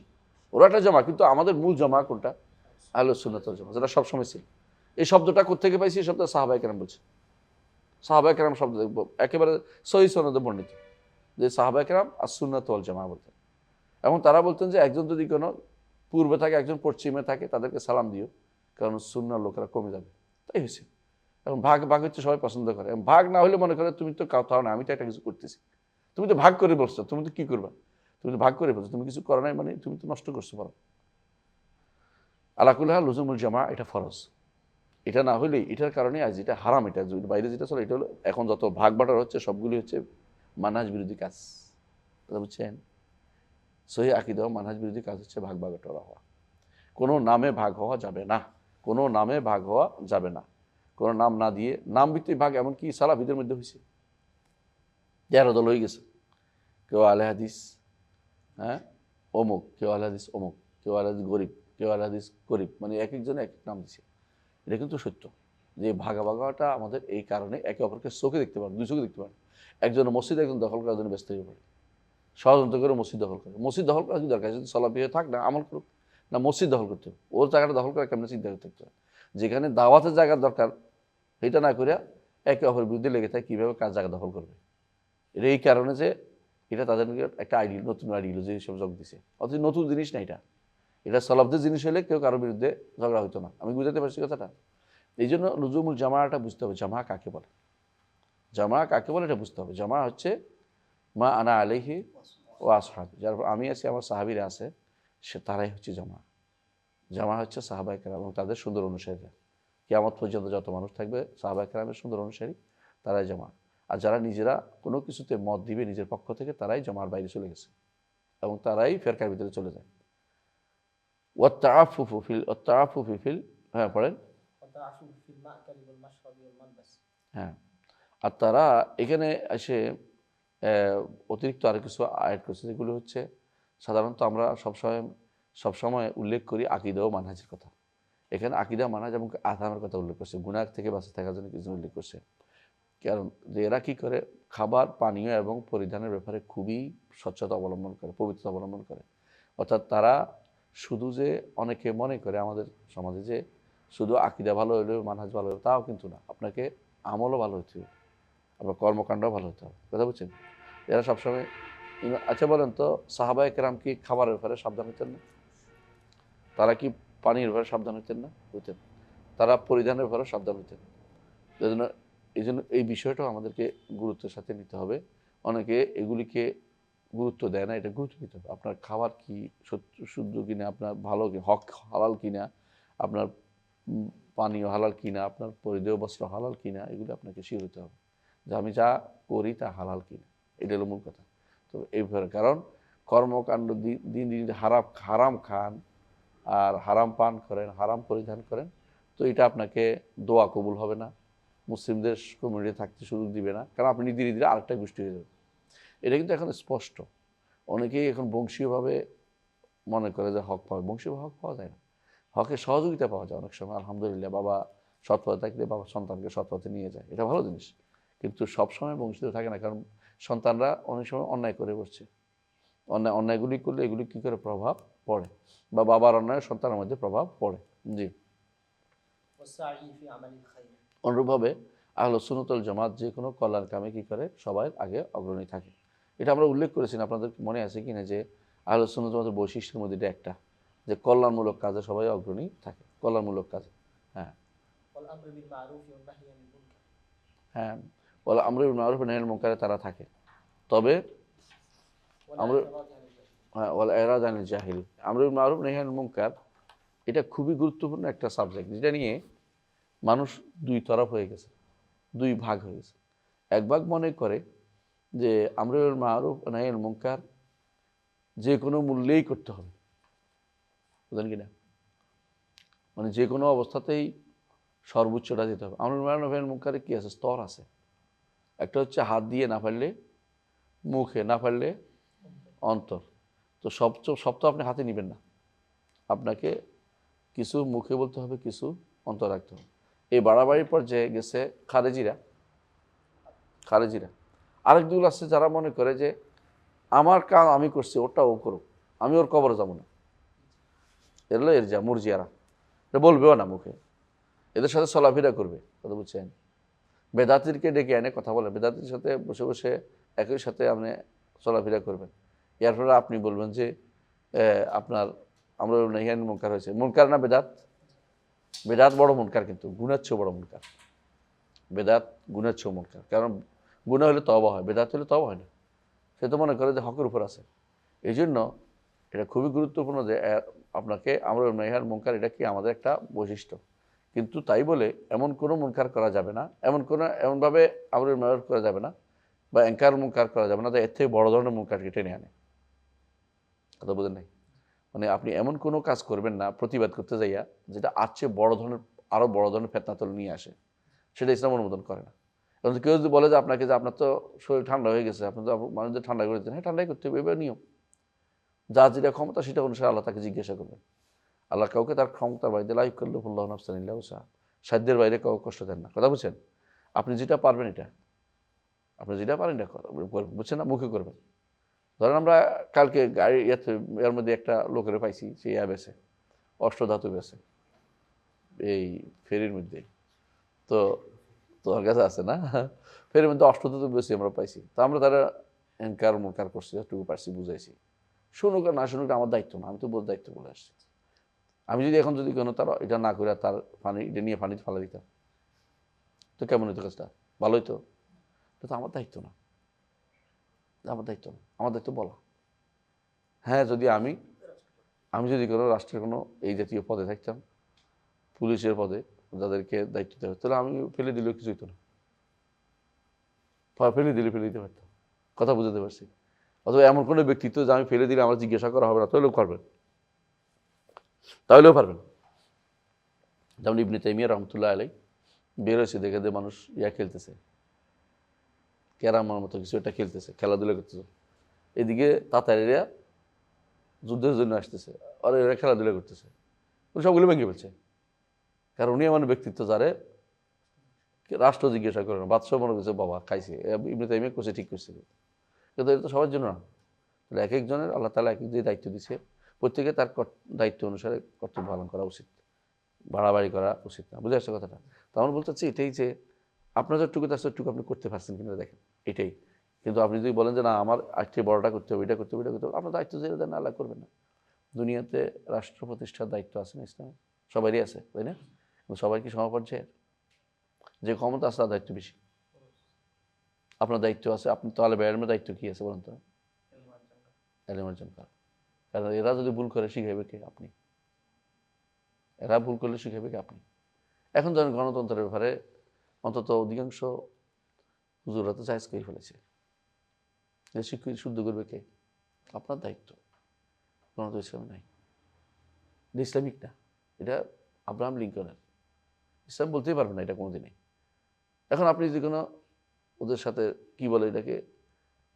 ওরা একটা জামা, কিন্তু আমাদের মূল জামা কোনটা? আহলে সুন্নাত ওয়াল জামা, যেটা সবসময় ছিল। এই শব্দটা কোত্থেকে পাইছি? এই শব্দটা সাহাবায়ে কেরাম বলছে। সাহাবায়ে কেরাম শব্দ দেখবো একেবারে সহিহ সনদে বর্ণিত, যে সাহাবায়ে কেরাম আস-সুন্নাত ওয়াল জামা বলতেন। এবং তারা বলতেন যে একজন যদি কোনো পূর্বে থাকে, একজন পশ্চিমে থাকে, তাদেরকে সালাম দিও, কারণ সুন্নার লোকেরা কমে যাবে। তাই হয়েছে। এবং ভাগ ভাগ হচ্ছে সবাই পছন্দ করে। এবং ভাগ না হলে মনে করে তুমি তো কাউ না, আমি তো একটা কিছু করতেছি। তুমি তো ভাগ করে বলছো, তুমি তো কি করবা? তুমি তো ভাগ করে বলছো, তুমি কিছু করো নাই মানে তুমি তো নষ্ট করছো। বলো আলাকুল্লাহ লুজুমুল জামা এটা ফরজ। এটা না হলে, এটার কারণে আজ এটা হারাম, এটা বাইরে যেটা চলে এটা হলো, এখন যত ভাগ বাটার হচ্ছে সবগুলি হচ্ছে মানহাজ বিরোধী কাজ। কথা বুঝছেন? সহি আকীদা মানহাজ বিরোধী কাজ হচ্ছে ভাগ বাটোয়ারা হওয়া। কোনো নামে ভাগ হওয়া যাবে না, কোনো নামে ভাগ হওয়া যাবে না, কোনো নাম না দিয়ে। নাম ভিত্তিক ভাগ এমনকি সালাফিদের মধ্যে হয়েছে, 13 দল হয়ে গেছে। কেউ আলে হাদিস অমুক, কেউ আলে হাদিস অমুক, কেউ আলে হাদিস গরিব, কেউ আলে হাদিস গরিব, মানে এক একজনে এক এক নাম দিছে। এটা কিন্তু সত্য যে ভাগাভাগাটা আমাদের এই কারণে, একে অপরকে চোখে দেখতে পারেন, দুই চোখে দেখতে পারেন। একজন মসজিদ একজন দখল করার জন্য ব্যস্ত হয়ে পড়ে, ষড়যন্ত্র করে মসজিদ দখল করে। মসজিদ দখল করা কি দরকার? যদি সলাপি হয়ে থাক না, আমল করুক না, মসজিদ দখল করতে হবে। ওর জায়গাটা দখল করে কেমন চিন্তা করতে হবে। যেখানে দাওয়াতের জায়গার দরকার এটা না করে একে অপরের বিরুদ্ধে লেগে থাকে কীভাবে কাজ জায়গা দখল করবে। এটা এই কারণে যে এটা তাদের একটা আইডিয়াল, নতুন আইডিওলজি হিসেবে যোগ দিছে। অথচ নতুন জিনিস না এটা, এটা সলাফদের জিনিস হলে কেউ কারোর বিরুদ্ধে ঝগড়া হতো না। আমি বুঝাতে পারছি কথাটা? এই জন্য লুজুমুল জামাটা বুঝতে হবে, জামা কাকে বলে, জামা কাকে বলে এটা বুঝতে হবে। জামা হচ্ছে মা আনা আলাইহি ও আসহাবি, যার আমি আছি, আমার সাহাবীরা আছে, সে তারাই হচ্ছে জামা। জামা হচ্ছে সাহাবায়ে কেরাম এবং তাদের সুন্দর অনুসারীরা। কিয়ামত পর্যন্ত যত মানুষ থাকবে সাহাবায়ে কেরামের সুন্দর অনুসারী, তারাই জামা। আর যারা নিজেরা কোনো কিছুতে মত দিবে নিজের পক্ষ থেকে, তারাই জামার বাইরে চলে গেছে এবং তারাই ফেরকার ভিতরে চলে যায়। ওয়াত্তাআফুফু ফিল হ্যাঁ পড়েন। হ্যাঁ, আর তারা এখানে এসে অতিরিক্ত আরও কিছু অ্যাড করছে, যেগুলো হচ্ছে সাধারণত আমরা সবসময় উল্লেখ করি আকীদা ও মানহাজের কথা। এখানে আকীদা, মানহাজ এবং আযামের কথা উল্লেখ করছে, গুনাহ থেকে বাঁচে থাকার জন্য কিছু উল্লেখ করছে। কারণ যে এরা কী করে, খাবার, পানীয় এবং পরিধানের ব্যাপারে খুবই স্বচ্ছতা অবলম্বন করে, পবিত্রতা অবলম্বন করে। অর্থাৎ তারা শুধু যে অনেকে মনে করে আমাদের সমাজে যে শুধু আকীদা ভালো হইলেও মানহাজ ভালো হইলেও তাও কিন্তু না, আপনাকে আমলও ভালো হতে হবে, আপনার কর্মকাণ্ডও ভালো হতে হবে। কথা বুঝছেন? এরা সবসময় আচ্ছা বলেন তো, সাহাবায়ে কেরাম কি খাবারের ব্যাপারে সাবধান হতেন না? তারা কি পানির ব্যাপারে সাবধান হতেন না? হতেন। তারা পরিধানের ব্যাপারে সাবধান হতেন। এই জন্য এই বিষয়টাও আমাদেরকে গুরুত্বের সাথে নিতে হবে। অনেকে এগুলিকে গুরুত্ব দেয় না, এটা গুরুত্ব দিতে হবে। আপনার খাবার কি শুদ্ধ কিনা, আপনার ভালো কি হক হালাল কিনা, আপনার পানীয় হালাল কিনা, আপনার পরিধেয় বস্ত্র হালাল কিনা, এগুলো আপনাকে শিওর হতে হবে যে আমি যা করি তা হালাল কিনা। এটা হলো মূল কথা। তো এই ব্যাপারে, কারণ কর্মকাণ্ড দিন দিন হারাম খান আর হারাম পান করেন, হারাম পরিধান করেন, তো এটা আপনাকে দোয়া কবুল হবে না, মুসলিমদের কমিউনিটি থাকতে সুযোগ দিবে না, কারণ আপনি ধীরে ধীরে আরেকটা গোষ্ঠী হয়ে যাবেন। এটা কিন্তু এখন স্পষ্ট। অনেকেই এখন বংশীয়ভাবে মনে করে যে হক পাবে, বংশীয় হক পাওয়া যায় না, হকের সহযোগিতা পাওয়া যায় অনেক সময়। আলহামদুলিল্লাহ, বাবা সৎপথে থাকলে বাবা সন্তানকে সৎপথে নিয়ে যায়, এটা ভালো জিনিস। কিন্তু সবসময় বংশীয় থাকে না, কারণ সন্তানরা অনেক সময় অন্যায় করে বসছে। অন্যায়গুলি করলে এগুলি কী করে প্রভাব পড়ে, বা বাবার অন্যায় সন্তানের মধ্যে প্রভাব পড়ে। জি, অনুরূপভাবে আহলুস সুন্নাত ওয়াল জামাত যে কোনো কল্যাণ কামে কী করে, সবার আগে অগ্রণী থাকে। এটা আমরা উল্লেখ করেছি, আপনাদের মনে আছে কিনা যে আহলুস সুন্নাত ওয়াল জামাতের বৈশিষ্ট্যের মধ্যে এটা একটা, যে কল্যাণমূলক কাজে সবাই অগ্রণী থাকে, কল্যাণমূলক কাজে। হ্যাঁ হ্যাঁ, ওয়াল আমরু বিল মারুফ ওয়া নাহয়ুল মুনকারে তারা থাকে। তবে ওয়াল ইরাদ আনিল জাহিল, আমরু বিল মারুফ নাহয়ুল মুনকার, এটা খুবই গুরুত্বপূর্ণ একটা সাবজেক্ট, যেটা নিয়ে মানুষ দুই তরফ হয়ে গেছে, দুই ভাগ হয়ে গেছে। এক ভাগ মনে করে যে আমরু বিল মারুফ ওয়া নাহয়ুল মুনকার যে কোনো মূল্যেই করতে হবে, বুঝলেন কিনা, মানে যে কোনো অবস্থাতেই সর্বোচ্চটা দিতে হবে। আমরু বিল মারুফ ওয়া নাহয়ুল মুনকারে কী আছে, স্তর আছে। একটা হচ্ছে হাত দিয়ে, না পারলে মুখে, না পারলে অন্তর। তো সব তো আপনি হাতে নেবেন না, আপনাকে কিছু মুখে বলতে হবে, কিছু অন্তর রাখতে হবে। এই বাড়াবাড়ির পর্যায়ে গেছে খারেজিরা। আরেক দল আছে যারা মনে করে যে আমার কাজ আমি করছি, ওটা ও করুক, আমি ওর কবরে যাবো না। এগুলো মুরজিয়ারা, এটা বলবেও না মুখে, এদের সাথে চলাফেরা করবে, কথা বুঝছেন। বেদাতিরকে ডেকে এনে কথা বলে, বেদাতির সাথে বসে বসে একই সাথে আপনি চলাফেরা করবেন। এর ফলে আপনি বলবেন যে আপনার আমরা নাহিয়ান মুনকার হয়েছে। মুনকার না বেদাত? বেদাত বড় মুনকার, কিন্তু গুনার চেয়েও বড় মুনকার। বেদাত গুনার চেয়েও মুনকার, কারণ গুনাহ হলে তওবা হয়, বেদাত হলে তওবা হয় না। সে তো মনে করে যে হকের উপর আছে। এই জন্য এটা খুবই গুরুত্বপূর্ণ যে আপনাকে আমরা নাহিয়ান মুনকার, এটা কি আমাদের একটা বৈশিষ্ট্য। কিন্তু তাই বলে এমন কোনো মুনকার করা যাবে না, এমনভাবে আমরুল মারুফ করা যাবে না, বা এনকার মুনকার করা যাবে না যে এর থেকে বড় ধরনের মুনকারকে টেনে আনে। কথা বোঝেন নাই? মানে আপনি এমন কোনো কাজ করবেন না প্রতিবাদ করতে যাইয়া যেটা আর চেয়ে আরও বড় ধরনের ফেতনাতল নিয়ে আসে, সেটা ইসলাম অনুমোদন করে না। কারণ কেউ যদি বলে যে আপনাকে যে আপনার তো শরীর ঠান্ডা হয়ে গেছে, আপনি তো মানুষদের ঠান্ডা করে দিচ্ছেন, হ্যাঁ ঠান্ডাই করতে হবে, এবার নিয়ম। যার যেটা ক্ষমতা সেটা অনুসারে আল্লাহ তাকে জিজ্ঞাসা করবেন। আল্লাহ কাউকে তার ক্ষমতার বাইরে লা ইউকাল্লিফুল্লাহু নাফসান ইল্লা উসআহা, সাধ্যের বাইরে কাউকে কষ্ট দেন না। কথা বুঝছেন? আপনি যেটা পারবেন এটা বুঝছেন না, মুখে করবেন। ধরেন আমরা কালকে গাড়ি এর মধ্যে একটা লোকের পাইছি, সে বেছে অষ্টধাতু বেছে এই ফেরির মধ্যে, তো তোর কাছে আছে না, ফেরির মধ্যে অষ্টধাতু বেশি আমরা পাইছি। তো আমরা তারা এনকার মুনকার করছি, একটুকু পারছি, বুঝাইছি। শুনুক আর না শুনুক আমার দায়িত্ব না, আমি তো বোধ দায়িত্ব বলে আসছি। আমি যদি এখন কোনো তার এটা না করে তার এটা নিয়ে পানিতে ফেলা দিতাম, তো কেমন হইতো কাজটা? ভালো হইতো? এটা তো আমার দায়িত্ব না, আমার দায়িত্ব বলা। হ্যাঁ, যদি আমি যদি কোনো রাষ্ট্রের কোনো এই জাতীয় পদে থাকতাম, পুলিশের পদে, যাদেরকে দায়িত্ব দেওয়া, তাহলে আমি ফেলে দিলেও কিছু হইতো না, ফেলে দিতে পারতাম। কথা বুঝতে পারছি? অথবা এমন কোনো ব্যক্তিত্ব যে আমি ফেলে দিলে আমার জিজ্ঞাসা করা হবে না, তাহলেও পারবেন। যেমন ইবনে তাইমিয়া রহমতুল্লাহ আলাইহি বের হয়েছে, দেখে যে মানুষ খেলতেছে, ক্যারামের মতো কিছু একটা খেলতেছে, খেলাধুলা করতেছে। এদিকে তাতারিরা যুদ্ধের জন্য আসতেছে, আর এরা খেলাধুলা করতেছে, উনি সবগুলো ভেঙে ফেলছে। কারণ উনি এমন ব্যক্তিত্ব যারে রাষ্ট্র জিজ্ঞাসা করে না, বাদশাহ মনে করছে বাবা খাইছে, ইবনে তাইমিয়া করছে ঠিক করছে, কিন্তু এটা তো সবার জন্য না। এক একজনের আল্লাহ তাআলা এক এক যে দায়িত্ব দিচ্ছে, প্রত্যেকে তার দায়িত্ব অনুসারে কর্তব্য পালন করা উচিত, বাড়াবাড়ি করা উচিত না। বুঝে আসছে কথাটা? তো আমার বলতে চাচ্ছি এটাই যে আপনার যতটুকু তার ততটুকু আপনি করতে পারছেন কিনা দেখেন, এটাই। কিন্তু আপনি যদি বলেন যে না আমার আজকে বড়টা করতে হবে, এটা করতে হবে, এটা করতে হবে, আপনার দায়িত্ব ছেড়ে দেন, আল্লাহ করবেন না। দুনিয়াতে রাষ্ট্র প্রতিষ্ঠার দায়িত্ব আছে না ইসলামে? সবারই আছে, তাই না? কিন্তু সবাই কি সমপর্যায়ের? যে ক্ষমতা আছে তার দায়িত্ব বেশি। আপনার দায়িত্ব আছে, আপনি তাহলে বেড়ানোর দায়িত্ব কি আছে বলেন তো? এলেম অর্জন করা। কারণ এরা যদি ভুল করে শিখাবে কে? আপনি। এরা ভুল করলে শিখাবে কে? আপনি। এখন ধরেন গণতন্ত্রের ব্যাপারে অন্তত অধিকাংশ হুজুররা তো জায়েজ করে ফেলেছে, শিক্ষিত শুদ্ধ করবে কে? আপনার দায়িত্ব। গণতন্ত্র ইসলামে নাই, এটা ইসলামিক না, এটা আব্রাহাম লিঙ্কনের। ইসলাম বলতেই পারবেন না এটা কোনোদিনই। এখন আপনি যদি কোনো ওদের সাথে কি বলে এটাকে,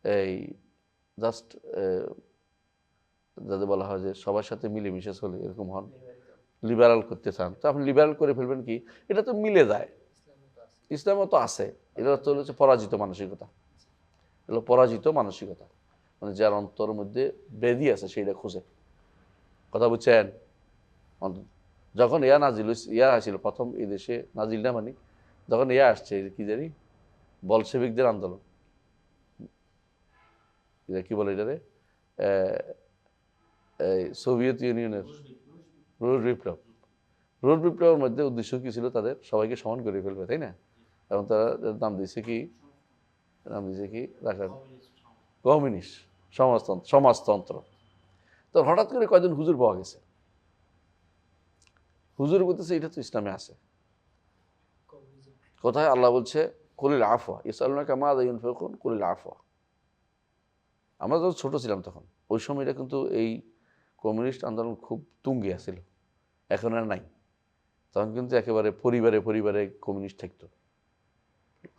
এই জাস্ট যাদের বলা হয় যে সবার সাথে মিলেমিশে চলে এরকম হন, লিবারাল করতে চান, তো আপনি লিবারাল করে ফেলবেন কি? এটা তো মিলে যায়, ইসলামও তো আছে। এটা তো হচ্ছে পরাজিত মানসিকতা, এগুলো পরাজিত মানসিকতা, মানে যার অন্তরের মধ্যে ব্যাধি আছে সেইটা খুঁজে। কথা বুঝছেন? যখন ইয়া আসছিল প্রথম এই দেশে, নাজিল না মানে যখন ইয়া আসছে কি জানি বলশেবিকদের আন্দোলন, কি বলে এটারে, এই সোভিয়েত ইউনিয়নের রুশ বিপ্লব। রুশ বিপ্লবের মধ্যে উদ্দেশ্য কি ছিল? তাদের সবাইকে সমান করে ফেলবে, তাই না? এবং তারা নাম দিয়েছে কি, রাখার কমিউনিস্ট সমাজতন্ত্র। তো হঠাৎ করে কয়জন হুজুর পাওয়া গেছে, হুজুর বলতেছে এটা তো ইসলামে আছে। কোথায়? আল্লাহ বলছে কুলিল আফওয়া ইয়াসআলুনাকা মাযা ইউনফিকুন কুলিল আফওয়া। আমরা যখন ছোট ছিলাম তখন ওই সময় এটা কিন্তু এই কমিউনিস্ট আন্দোলন খুব তুঙ্গে আছিল, এখন আর নাই। তখন কিন্তু একেবারে পরিবারে পরিবারে কমিউনিস্ট থাকতো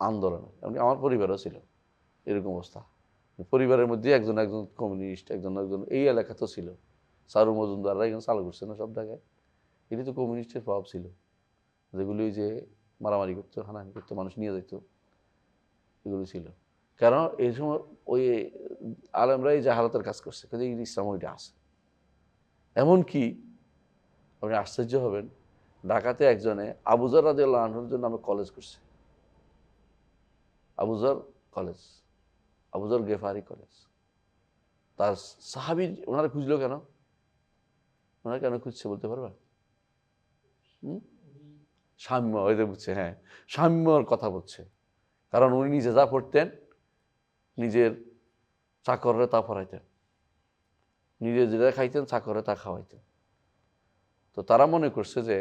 আন্দোলনে, এমনি আমার পরিবারও ছিল এরকম অবস্থা। পরিবারের মধ্যে একজন একজন কমিউনিস্ট, একজন একজন এই এলাকাতেও ছিল। চারু মজুমদাররা এখানে চালু করছে না সব জায়গায়, এটি তো কমিউনিস্টের প্রভাব ছিল। যেগুলি যে মারামারি করতো, হানাহানি করতো, মানুষ নিয়ে যেত, এগুলো ছিল। কারণ এই সময় ওই আলেমরা এই জাহালাতের কাজ করছে, কিন্তু এই ইসলাম ওইটা আছে। এমনকি আপনি আশ্চর্য হবেন, ঢাকাতে একজনে আবুজার রাদিয়াল্লাহু আনহুর জন্য নামে কলেজ করছে, আবুজার কলেজ, আবুজার গেফারি কলেজ। তার সাহাবী ওনারা খুঁজলো কেন? ওনারা কেন খুঁজছে বলতে পারবা? সাম্য, ওই যে বুঝছে, হ্যাঁ সাম্যর কথা বলছে। কারণ উনি নিজে যা পড়তেন নিজের চাকররে তা পড়াইতেন, নিজে যেটা খাইতেন চাকরে তা খাওয়াইতেন। তো তারা মনে করছে যে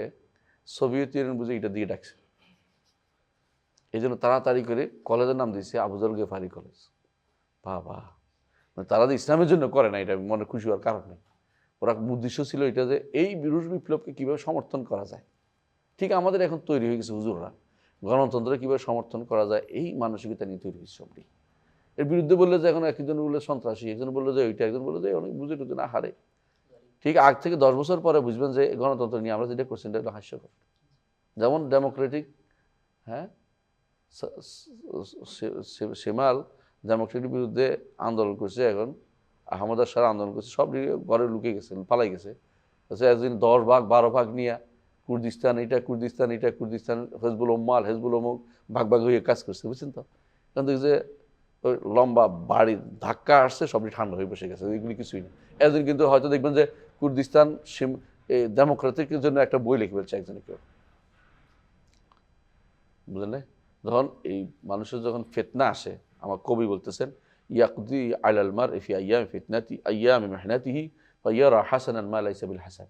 সোভিয়েত ইউনিয়ন বুঝে এটা দিয়ে ডাকছে, এই জন্য তাড়াতাড়ি করে কলেজের নাম দিয়েছে আবুজার গেফারি কলেজ। বাবা, মানে তারা যে ইসলামের জন্য করে না এটা মনে খুশি হওয়ার কারণ নেই। ওরা উদ্দেশ্য ছিল এটা যে এই রুশ বিপ্লবকে কীভাবে সমর্থন করা যায়। ঠিক আমাদের এখন তৈরি হয়ে গেছে হুজুররা, গণতন্ত্রে কীভাবে সমর্থন করা যায় এই মানসিকতা নিয়ে তৈরি হয়েছে সবটি। এর বিরুদ্ধে বললে যে এখন একজন বললে সন্ত্রাসী, একজন বললো যে ওইটা, একজন বললো যে অনেক বুঝে টুঝে না হারে। ঠিক আগ থেকে 10 বছর পরে বুঝবেন যে গণতন্ত্র নিয়ে আমরা যেটা করছি এটা হাস্যকর। যেমন ডেমোক্রেটিক, হ্যাঁ সেমাল ডেমোক্রেটিক বিরুদ্ধে আন্দোলন করছে, এখন আহমদ সারা আন্দোলন করছে, সব ঘরে লুকে গেছে, পালাই গেছে। একদিন 10 ভাগ 12 ভাগ নিয়ে কুর্দিস্তান এটা কুর্দিস্তান, এটা কুর্দিস্তান, হেজবুল উম্মাল হেজবুল অমুক ভাগ ভাগ হয়ে কাজ করছে, বুঝছেন তো? কিন্তু যে ওই লম্বা বাড়ি ধাক্কা আসছে, সবই ঠান্ডা হয়ে বসে গেছে, এগুলি কিছুই না। একদিন কিন্তু হয়তো দেখবেন যে কুর্দিস্তান ডেমোক্রেটিকের জন্য একটা বই লিখে ফেলছে একজনে কেউ, বুঝলেন? যখন এই মানুষের যখন ফিতনা আসে, আমার কবি বলতেছেন ইয়াকদি আলাল মারই ফি আইয়ামি ফিতনাতি আইয়ামি মেহনাতিহি ফায়ারা হাসানান মা লাইসা বিল হাসান।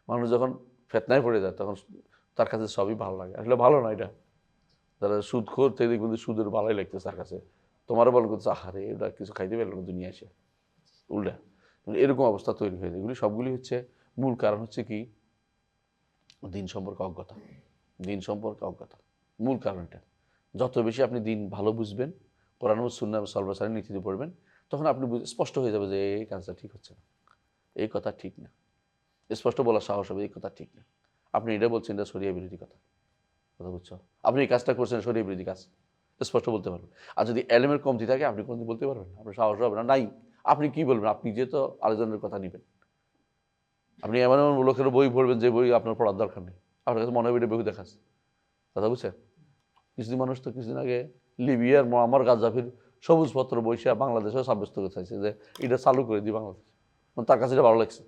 মানুষ যখন ফিতনায় পড়ে যায় তখন তার কাছে সবই ভালো লাগে। আসলে ভালো না এটা, যারা সুদখোর থেকে দেখবেন সুদের ভালোই লাগতেছে তার কাছে। তোমারও বল করছে আহারে এটা কিছু খাইতে পারলো না দুনিয়া এসে, উল্টা এরকম অবস্থা তৈরি হয়ে যায়। এগুলি সবগুলি হচ্ছে মূল কারণ হচ্ছে কি, দিন সম্পর্কে অজ্ঞতা, দিন সম্পর্কে অজ্ঞতা মূল কারণটা। যত বেশি আপনি দিন ভালো বুঝবেন, কোরআন ও সুন্নাহ সাল্লাল্লাহু আলাইহি নীতিতে পড়বেন, তখন আপনি স্পষ্ট হয়ে যাবে যে এই কাজটা ঠিক হচ্ছে না, এই কথা ঠিক না, স্পষ্ট বলার সাহস হবে এই কথা ঠিক না। আপনি এটা বলছেন এটা শরিয়া বিরোধী কথা, কথা বুঝছো? আপনি এই কাজটা করছেন শরিয়া বিরোধী কাজ, স্পষ্ট বলতে পারবেন। আর যদি এলেমের কমতি থাকে আপনি কোনোদিন বলতে পারবেন না, আপনার সাহস হবে না, নাই আপনি কি বলবেন? আপনি যে তো আরেকজনের কথা নেবেন। আপনি এমন এমন লোকের বই পড়বেন যে বই আপনার পড়ার দরকার নেই, আপনার কাছে মনে হবে এটা বই দেখাচ্ছে। কথা বুঝছেন? কিছুদিন মানুষ তো কিছুদিন আগে লিবিয়ার মোয়াম্মার গাদ্দাফির সবুজপত্র বইসা বাংলাদেশেও সাব্যস্ত করে চাইছে যে এটা চালু করে দিই বাংলাদেশ, তার কাছে এটা ভালো লাগছে।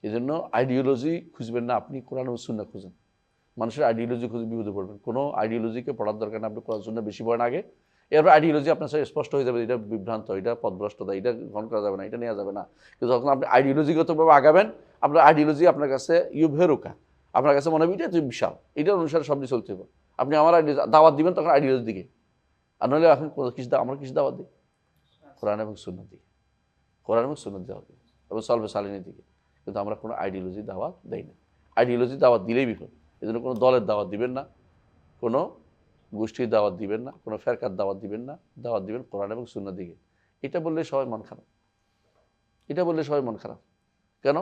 এই জন্য আইডিওলজি খুঁজবেন না, আপনি কোরআন ও সুন্নাহ খুঁজেন। মানুষের আইডিওলজি খুঁজে বিপদে পড়বেন। কোনো আইডিওলজিকে পড়ার দরকার না, আপনি কোরআন সুন্নাহ বেশি পড়েন আগে, এরপর আইডিওলজি আপনার সাথে স্পষ্ট হয়ে যাবে, এটা বিভ্রান্ত, এটা পথভ্রষ্টতা, এটা গ্রহণ করা যাবে না, এটা নেওয়া যাবে না। কিন্তু যখন আপনি আইডিওলজিগতভাবে আগাবেন, আপনার আইডিওলজি আপনার কাছে ভেরোকা, আপনার কাছে মনে হবে এটা বিশাল, এটার অনুসারে সব চলতে হবে। আপনি আমার দাওয়াত দিবেন তখন আইডিওলজির দিকে, আর নাহলে এখন আমরা কিছু দাওয়াত দিই কোরআন এবং সুন্নাহ দিকে, কোরআন এবং সুন্নাহ দাওয়াত দিই এবং সলভে সালিনের দিকে। কিন্তু আমরা কোনো আইডিওলজি দাওয়াত দেই না। আইডিওলজি দাওয়াত দিলেই বিপদ। এই জন্য কোনো দলের দাওয়াত দিবেন না, কোনো গোষ্ঠীর দাওয়াত দিবেন না, কোনো ফেরকার দাওয়াত দিবেন না, দাওয়াত দিবেন কোরআন এবং সুন্নাহর দিকে। এটা বললে সবাই মন খারাপ, এটা বললে সবাই মন খারাপ। কেন?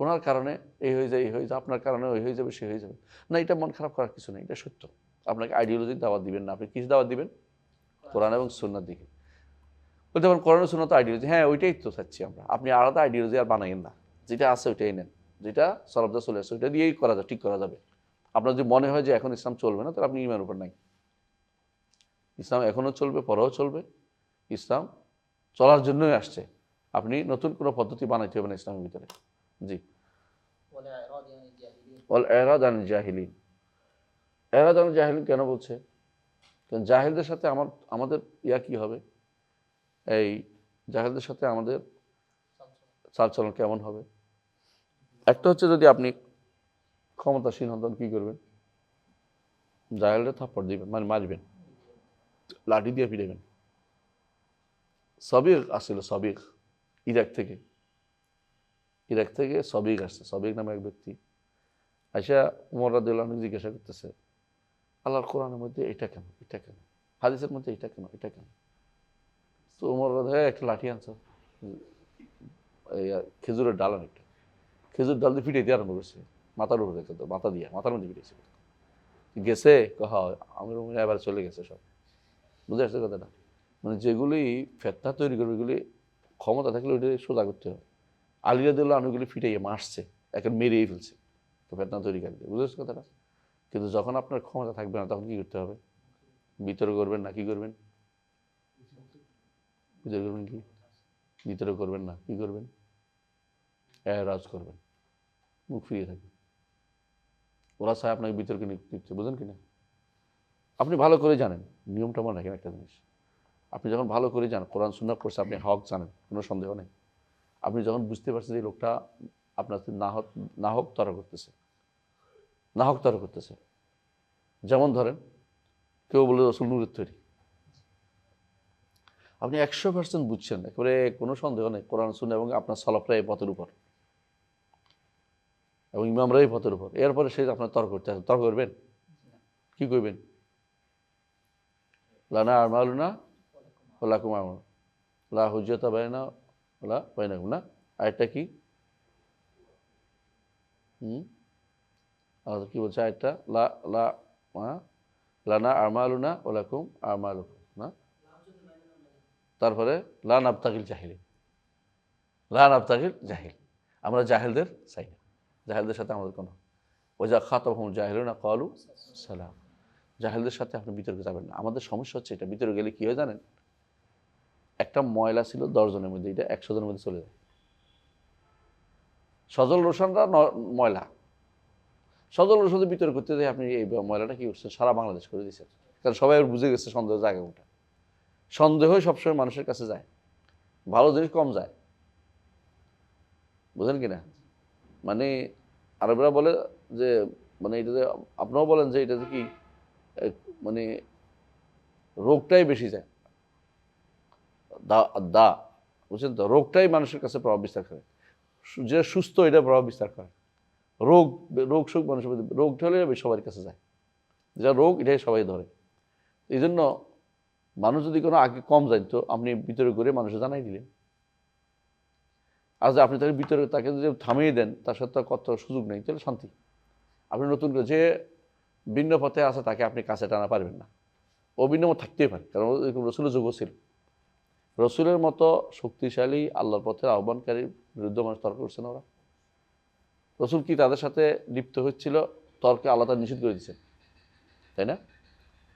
ওনার কারণে এই হয়ে যায়, এই হয়ে যায়, আপনার কারণে ওই হয়ে যাবে, সে হয়ে যাবে না। এটা মন খারাপ করার কিছু নেই, এটা সত্য। আপনাকে আইডিওলজির দাওয়াত দিবেন না, আপনি কিছু দাওয়াত দিবেন কোরআন এবং সুন্নাহর দিকে। বলতে পারেন কোরআন সুন্নাহ তো আইডিওলজি, হ্যাঁ ওইটাই তো চাচ্ছি আমরা। আপনি আলাদা আইডিওলজি আর বানাইন না, যেটা আছে ওইটাই নেন, যেটা সরবদা চলে আসে ওইটা দিয়েই করা যায়, ঠিক করা যাবে। আপনার যদি মনে হয় যে এখন ইসলাম চলবে না, তাহলে আপনি ইমানের উপর নাই। ইসলাম এখনও চলবে, পরেও চলবে, ইসলাম চলার জন্যই আসছে। আপনি নতুন কোনো পদ্ধতি বানাইতে হবে না ইসলামের ভিতরে। জি, ওয়াল ইরাদ আনিল জাহিলিন। ইরাদ আনিল জাহিলিন কেন বলছে? কারণ জাহিলদের সাথে আমাদের কি হবে, এই জাহিলদের সাথে আমাদের চালচলন কেমন হবে? একটা হচ্ছে যদি আপনি ক্ষমতাসীন হন তখন কী করবেন? জাহিলরা থাপ্পড় দিবেন, মানে মারবেন, লাঠি দিয়ে পিটাবেন। সবিক আসছিল, সবিক ইরাক থেকে সবিক আসছে। সবিক নামে এক ব্যক্তি আইসা উমর রাদিয়াল্লাহু আনহু জিজ্ঞাসা করতেছে, আল্লাহর কোরআনের মধ্যে এটা কেন, এটা কেন, হাদিসের মধ্যে এটা কেন, এটা কেন? তো উমর রাদিয়াল্লাহু একটা লাঠি আনছো, খেজুরের ডাল, একটা খেজুর ডাল দিয়ে পিটাইতে আরম্ভ করছে, মাথার উপরে দেখে, তো মাথার মধ্যে পিটাইছে। গেছে আমি এবার চলে গেছে সব। বুঝে আসছে কথাটা? মানে যেগুলি ফেতনা তৈরি করবে, এগুলি ক্ষমতা থাকলে ওইটা সোজা করতে হবে। আলী রাদিয়াল্লাহু আনহু ওগুলি ফিটাইয়ে মারছে, এখন মেরেই ফেলছে তো ফেতনা তৈরিকারীদের। বুঝে আসছে কথাটা? কিন্তু যখন আপনার ক্ষমতা থাকবে না, তখন কী করতে হবে? বিতর্ক করবেন না, কী করবেন? বিতর্ক করবেন কি? বিতর্ক করবেন না, কী করবেন? এরাজ করবেন, মুখ ফিরিয়ে থাকবেন। ওরা চায় আপনাকে বিতর্কে নিচ্ছে, বুঝেন কিনা? আপনি ভালো করে জানেন, নিয়মটা মনে রাখেন একটা জিনিস, আপনি যখন ভালো করে জানেন কোরআন সুন্নাহ পড়ছে, আপনি হক জানেন, কোনো সন্দেহ নেই। আপনি যখন বুঝতে পারছেন যে লোকটা আপনার নাহক তর্ক করতেছে, যেমন ধরেন কেউ বলে রসুল নূরের তৈরি, আপনি 100% বুঝছেন, একেবারে কোনো সন্দেহ নেই কোরআন সুন্নাহ এবং আপনার সালাফরা এই পথের উপর এবং ইমামরা এই পথের উপর। এরপরে সে আপনার তর্ক করবেন, কি করবেন? লানা আমালুনা ওয়া লাকুম আমালুকুম লা হুজ্জাতা বাইনা ওয়া বাইনাকুম। না, আরেকটা কি? আর কি বলছে আরেকটা? লানা আমালুনা ওয়া লাকুম আমালুকুম। না, তারপরে লা নাবতাগিল জাহিলিন, আমরা জাহেলদের চাই না, জাহেলদের সাথে আমাদের কোনো। ওইজা খাতাবহুমুল জাহিলুনা ক্বালু সালাম। জাহেলদের সাথে আপনি বিতর্কে যাবেন না। আমাদের সমস্যা হচ্ছে এটা, বিতর্কে গেলে কী হয় জানেন? একটা ময়লা ছিল 10 জনের মধ্যে, এটা 100 জনের মধ্যে চলে যায়। সজল রোশনরা ময়লা, সজল রোশন বিতর্ক করতে যায়, আপনি এই ময়লাটা কী করছেন? সারা বাংলাদেশ করে দিচ্ছেন। কারণ সবাই বুঝে গেছে সন্দেহ জায়গা কোনটা। সন্দেহ সবসময় মানুষের কাছে যায়, ভালো জিনিস কম যায়। বুঝেন কি না? মানে আরবরা বলে যে, মানে এটা যে আপনারাও বলেন যে এটা যে কি, মানে রোগটাই বেশি যায়, বুঝছেন তো? রোগটাই মানুষের কাছে প্রভাব বিস্তার করে, যে সুস্থ এটা প্রভাব বিস্তার করে। রোগ সুখ মানুষের মধ্যে, রোগটা হলে সবার কাছে যায়, যা রোগ এটাই সবাই ধরে। এই জন্য মানুষ যদি কোনো আগে কম জানতো, আপনি বিতর্ক করে মানুষের জানাই দিলেন। আর যে আপনি তাকে বিতর্ক, তাকে যদি থামিয়ে দেন, তার সাথে কত সুযোগ নেই, তাহলে শান্তি। আপনি নতুন করে যে ভিন্ন পথে আছে তাকে আপনি কাছে টানা পারবেন না, ও ভিন্ন মত থাকতেই পারে, কারণ রসুলের যুগ ছিল। রসুলের মতো শক্তিশালী আল্লাহর পথের আহ্বানকারীর বিরুদ্ধে মানুষ তর্ক করছে না ওরা? রসুল কি তাদের সাথে লিপ্ত হচ্ছিল? তর্কে আল্লাহ তাআলা নিষেধ করে দিচ্ছেন, তাই না?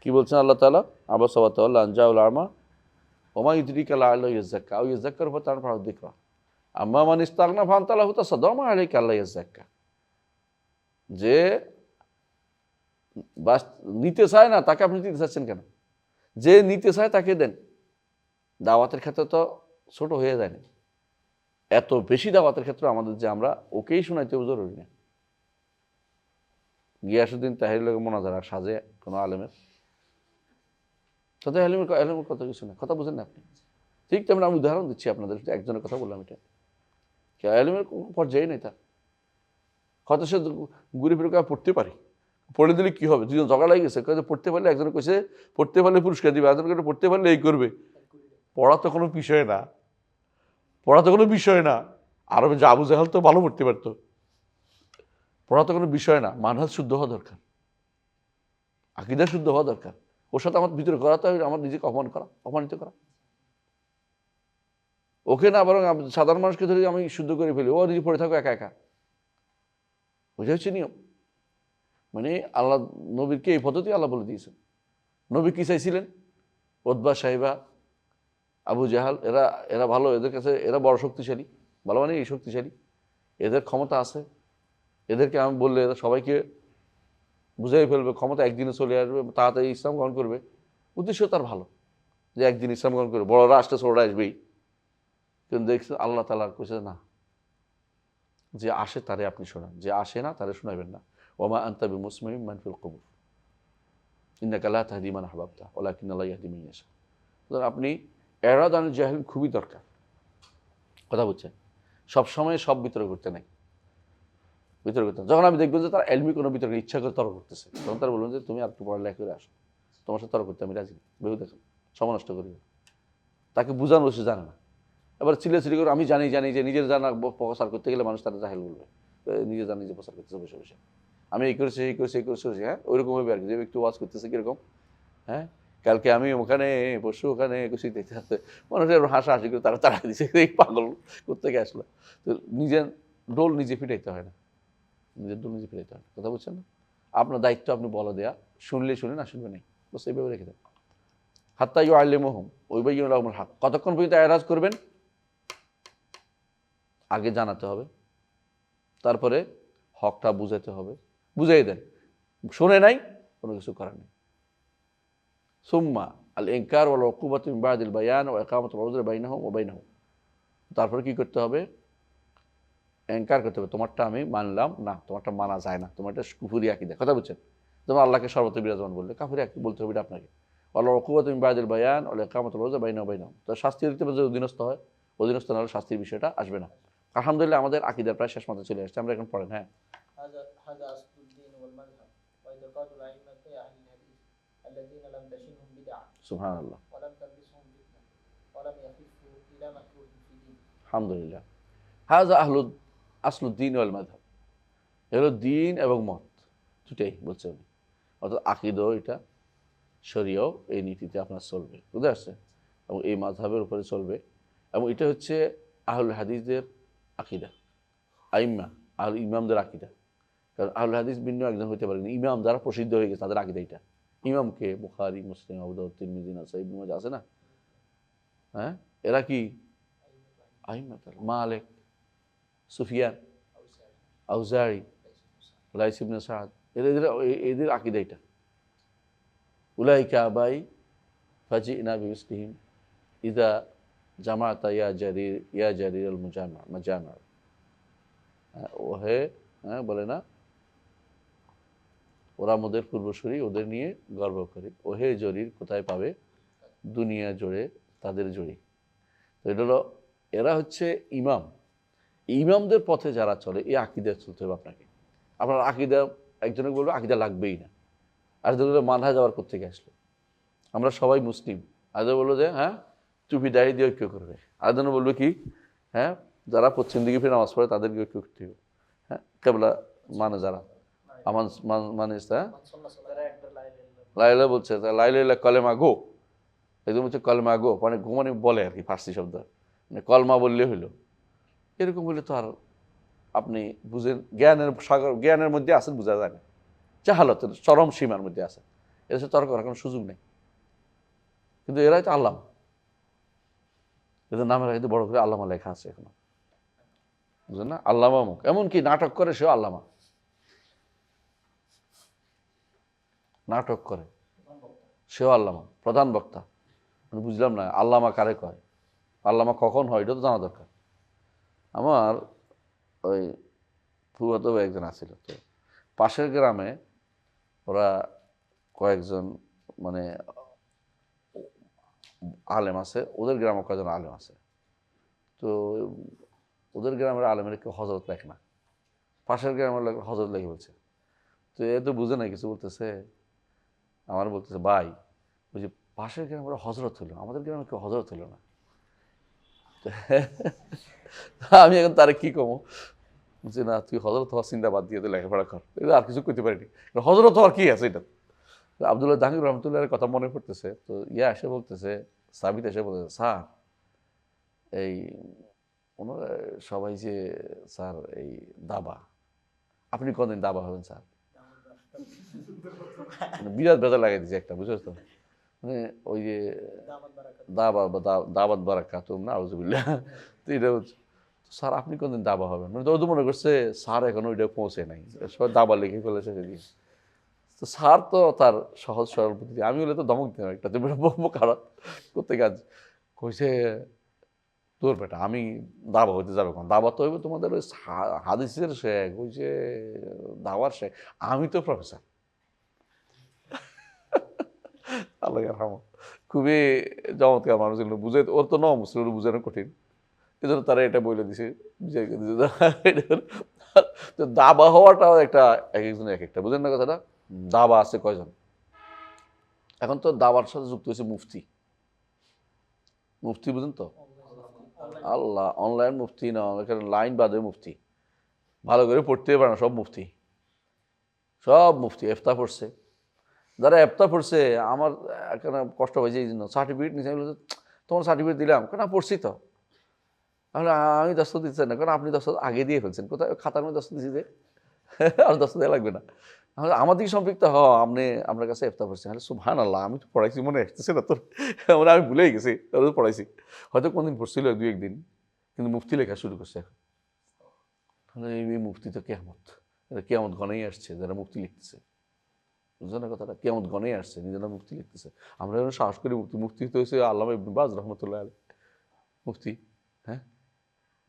কি বলছেন আল্লাহ তাআলা? আবাসা ওয়া তাওয়াল্লা আন জাআল আমা ওয়া মা ইউদরিকা লাআল্লাহু ইয়াযাক্কা আও ইয়াযাক্কারু ফাতানফাহু যিকরা আম্মা মান ইস্তাগনা ফাআনতা লাহু তাসাদ্দা ওয়া মা আলাইকা আল্লা ইয়াযাক্কা। যে বাস নিতে চায় না তাকে আপনি দিতে চাচ্ছেন কেন? যে নিতে চায় তাকে দেন। দাওয়াতের ক্ষেত্রে তো ছোট হয়ে যায় না, এত বেশি দাওয়াতের ক্ষেত্রে আমাদের যে আমরা ওকেই শোনাইতে জরুরি না। গিয়াসউদ্দিন তাহিরের লোক মোনাজারা সাজে কোনো আলেমের সাথে আলেমের কথা কিছু না, কথা বুঝেন না আপনি? ঠিক তেমন আমি উদাহরণ দিচ্ছি আপনাদের, একজনের কথা বললাম, এটা আলেমের পর্যায়ে নেই তার। হয়তো সে ঘুরে ফিরে পড়তে পারি, পড়ে দিলে কী হবে? দুজন ঝগড়া লাগে গেছে, পড়তে পারলে একজনে কইছে পড়তে পারলে পুরস্কার দিবে, একজনকে পড়তে পারলে এই করবে। পড়া তো কোনো বিষয় না, পড়া তো কোনো বিষয় না। আরবে যে আবু জাহেল তো ভালো পড়তে পারতো, পড়া তো কোনো বিষয় না। মানহাজ শুদ্ধ হওয়া দরকার, আকীদা শুদ্ধ হওয়া দরকার। ওর সাথে আমার ভিতরে করা তো আমার নিজেকে অপমানিত করা। ওকে না বরং সাধারণ মানুষকে ধরে আমি শুদ্ধ করে ফেলি, ও নিজে পড়ে থাকো একা একা। বুঝা হচ্ছে নিয়ম। মানে আল্লাহ নবীরকে এই পদ্ধতি আল্লাহ বলে দিয়েছেন। নবী কি চাইছিলেন? উতবা সাহিবা আবু জাহাল এরা ভালো, এদের কাছে এরা বড় শক্তিশালী, ভালো মানে এই শক্তিশালী, এদের ক্ষমতা আছে, এদেরকে আমি বললে এরা সবাইকে বুঝাই ফেলবে, ক্ষমতা একদিনে চলে আসবে, তাড়াতাড়ি ইসলাম গ্রহণ করবে। উদ্দেশ্য তার ভালো, যে একদিন ইসলাম গ্রহণ করবে, বড়রা আসতে ছোটরা আসবেই। কিন্তু দেখছে আল্লাহ তাআলা কইছে না, যে আসে তারে আপনি শোনান, যে আসে না তারে শোনাবেন না। ওমা আনতা বিমুসমিইন মান ফিল কুবুর ইন্নাকা লা তাহদি মান আহবাবতা ওয়ালাকিন্নাল্লাহু ইয়াহদি মান ইয়াশা। সুতরাং আপনি এরাদান জাহিল খুবই দরকার। কথা বুঝছেন? সবসময় সব বিতর্ক করতে নাই, বিতর্ক করতে। যখন আমি দেখবেন যে তার এলমি কোনো বিতর্ক ইচ্ছা করে তর্ক করতেছে, তখন তারা বলবেন যে তুমি আর একটু পড়ালেখা করে আসো, তোমার সাথে তর্ক করতে আমি রাজি। বেহু দেখেন, সময় নষ্ট করি, তাকে বুঝানো সে জানে না। এবার চিল্লাচিল্লি করে আমি জানি যে নিজের জানা প্রচার করতে গেলে মানুষ তারা জাহেল বলবে, নিজে জানি যে প্রচার করতেছে বসে বসে, আমি এই করেছি হ্যাঁ ওইরকম হবে আর কি। যে ব্যক্তি ওয়াজ করতেছে কীরকম, হ্যাঁ কালকে আমি ওখানে পরশু ওখানে খুশি দেখতে আসতে মানুষের হাসাহাসি করে তারা তাড়া দিচ্ছে, এই পাগল কোত্থেকে আসলো। তো নিজের ডোল নিজে ফিটাইতে হয় না, নিজের ডোল নিজে ফিটাইতে হয় না। কথা বুঝছেন না? আপনার দায়িত্ব আপনি বলা দেয়া, শুনলে শুনে না শুনবে নেই, বস এইভাবে রেখে দেন। হাত্তা ইউআল্লিমুহুম ওয়া ইউবায়্যিনু লাহুমুল হক। কতক্ষণ পর্যন্ত এরাজ করবেন? আগে জানাতে হবে, তারপরে হকটা বুঝাতে হবে, বুঝাই দেন। শুনে নাই, কোনো কিছু করার নেই। সুম্মা আল ইনকার ওয়াল উকুবাতু মিন বাদিল বায়ান ওয়া ইকামাতুল উযরি বাইনাহুম ওয়া বাইনাহুম। তারপরে কি করতে হবে? ইনকার করতে হবে, তোমারটা আমি মানলাম না, তোমারটা মানা যায় না, তোমারটা কুফরি আকীদা। কথা বুঝছেন? যেমন আল্লাহকে সর্বত্র বিরাজমান বললে কাফিরি আকীদা বলতে হবে, এটা আপনাকে। ওয়াল উকুবাতু মিন বাদিল বায়ান ওয়া ইকামাতুল উযরি বাইনাহুম ওয়া বাইনাহুম। তো শাস্তি দিতে হবে, যদি অধীনস্থ হয়, অধীনস্থ না হলে শাস্তির বিষয়টা আসবে না। আলহামদুলিল্লাহ আমাদের আকীদার প্রায় শেষ মাত্রায় চলে আসছে, আমরা এখন পড়েন। হ্যাঁ, هذا أصل الدين والمذهب واعتقاد الأئمة أهل الحديث الذين لم تشنهم بدعة সুবহানাল্লাহ, ولم تلبسهم فتنة ولم يخفوا إلى مكروه في دين। আলহামদুলিল্লাহ। হাযা আসলুদ্দিন ওয়াল মাযহাব, এগুলো দিন এবং মত দুটাই বলছে উনি। অর্থাৎ আকীদাও এটা, শরীয়ও এই নীতিতে আপনার চলবে, বুঝতে আসছে? এবং এই মাযহাবের উপরে চলবে, এবং এটা হচ্ছে আহলুল হাদিসদের আকীদা, আইম্মা আহল ইমামদের আকীদা। কারণ আহলুল হাদিস ভিন্ন একজন হইতে পারেন, ইমাম যারা প্রসিদ্ধ হয়ে গেছে তাদের আকীদা এটা। ইমামকে বুখারী, মুসলিম, আবু দাউদ, তিরমিজি, নাসাঈ, ইবনে মাজাহ আছে না, হ্যাঁ এরা কি আইম্মা? মালিক, সুফিয়ান, আউজারি, লাইস ইবনে সাদ, এদের আকীদা এটা। উলাইকা আবাই ফাজিনা বিমিসলিহিম ইযা জামাতা ইয়া জারির আল মুজামা। ওহে, হ্যাঁ বলে না, ওরা আমাদের পূর্বসূরি, ওদের নিয়ে গর্ব করে। ওহে জরির কোথায় পাবে দুনিয়া জোড়ে তাদের জড়ি। তো এটা হলো, এরা হচ্ছে ইমাম। ইমামদের পথে যারা চলে, এই আকীদা চলতে হবে আপনাকে। আপনার আকীদা, একজনকে বলবে আকীদা লাগবেই না, আরেকজন বলবে মানহাজ আবার কোত্থেকে আসলো, আমরা সবাই মুসলিম। আরেকজন বললো যে হ্যাঁ টুপি দাড়ি দিয়ে ঐক্য করবে। আরেকজন বলবে কি, হ্যাঁ যারা পশ্চিম দিকে ফিরে নামাজ পড়ে তাদেরকে ঐক্য করতে হবে। হ্যাঁ কেবলা মানে যারা মানে হ্যাঁ লাইলা বলছে, লাইলা কলেমা গো, একদম হচ্ছে কলমা গো, মানে গো মানে বলে আর কি, ফার্সি শব্দ, মানে কলমা বললে হইলো। এরকম হলে তো আর আপনি বুঝেন জ্ঞানের সাগর, জ্ঞানের মধ্যে আছেন, বোঝা যায় না, জাহালতের চরম সীমার মধ্যে আছে, এর সাথে তর্ক করার কোনো সুযোগ নেই। কিন্তু এরাই তো আল্লামা, এদের নামের আগে বড় করে আল্লামা লেখা আছে এখনো, বুঝলেন না? আল্লামা মুখ, এমনকি নাটক করে সেও আল্লামা, নাটক করে সেও আল্লামা, প্রধান বক্তা। আমি বুঝলাম না আল্লামা কারে কয়, আল্লামা কখন হয় এটা তো জানা দরকার। আমার ওই ফুফাতো ভাই একজন আছিল, তো পাশের গ্রামে ওরা কয়েকজন মানে আলেম আছে, ওদের গ্রামে কয়েকজন আলেম আছে। তো ওদের গ্রামের আলেমের কেউ হজরত লেখ না, পাশের গ্রামের লোক হজরত লেখে বলছে। তো এ তো বুঝে নাই কিছু, বলতেছে আমার, বলতেছে ভাই ওই যে পাশের গ্রামের হজরত হলো, আমাদের গ্রামে কেউ হজরত হলো না। আমি এখন তারে কি কমো, যে না তুই হজরত হওয়ার চিন্তা বাদ দিয়ে তুই লেখাপড়া কর, এটা আর কিছু করতে পারিনি, হজরত হওয়ার কি আছে এটা। আব্দুল্লাহ জাহাঙ্গীর রহমতুল্লাহের কথা মনে পড়তেছে, তো ইয়া এসে বলতেছে, সাবিত এসে বলতেছে, স্যার এই ওনারা সবাই যে স্যার এই দাবা, আপনি কদিন দাবা হবেন স্যার? মানে বিরাট বেজা লাগাই দিচ্ছে একটা, বুঝছো তো, মানে ওই যে দাবা বা দাবাত বারাকাত না আউযুবিল্লাহ, তো এটা হচ্ছে স্যার আপনি কোনদিন দাবা হবেন, মানে তো মনে করছে স্যার এখন ওইটা পৌঁছে নাই, সবাই দাবা লিখে ফেলেছে সেদিন। তো স্যার তো তার সহজ সরল পদ্ধতি, আমি হলে তো ধমক দিতাম একটা, তুমি বলবো খারাপ করতে কাজ কইছে, তোর বেটা আমি দাবা হইতে যাবে কোন, দাবা তো হইবে তোমাদের ওই হাদিসের শেখ, ওই যে দাওয়ার শেখ, আমি তো প্রফেসর। আল্লাহ রহমত, খুবই চমৎকার মানুষ ছিল, বুঝে ওর তো নম মুসলিম বুঝানো কঠিন, এই জন্য তারা এটা বলে দিছে, বুঝাই দিছে। তো দাবা হওয়াটাও একটা, এক একজন এক একটা, বুঝেন না কথাটা। দাবা আছে কয়জন, এখন তো দাবার সাথে যুক্ত হয়েছে মুফতি, মুফতি বুঝেন তো, আল্লাহ অনলাইন মুফতি না, এখানে লাইন বাদে মুফতি, ভালো করে পড়তে পারে না, সব মুফতি, সব মুফতি এফতা পড়ছে, যারা এফতা পড়ছে আমার এখানে কষ্ট হয়েছে এই জন্য, সার্টিফিকেট নিচ্ছে, আমি বলছি তোমার সার্টিফিকেট দিলাম, কেন পড়ছি তো, তাহলে আমি দস্ত দিচ্ছেন না, কারণ আপনি দস্ত আগে দিয়ে ফেলছেন, কোথায় খাতার মধ্যে দস্ত দিচ্ছি যে আর দস্ত দেওয়া লাগবে না, আমার দিকে সম্পৃক্ত হ, আপনি আপনার কাছে এফতা পড়ছেন, আরে সুবহানাল্লাহ আমি তো পড়াইছি, মনে আসতেছে না তোর, মানে আমি ভুলেই গেছি পড়াইছি, হয়তো কোনদিন পড়ছিল দুই একদিন, কিন্তু মুফতি লেখা শুরু করছে এখন। তাহলে এই মুফতি তো কেয়ামত, এটা কেয়ামত ঘনেই আসছে, যারা মুফতি লিখতেছে, বুঝছো না কথাটা, কেয়ামত ঘনেই আসছে, নিজেরা মুফতি লিখতেছে, আমরা যেন সাহস করি মুফতি, মুফতি তো হয়েছে আল্লামা ইবনে বাজ রহমতুল্লাহ আলাইহি মুফতি, হ্যাঁ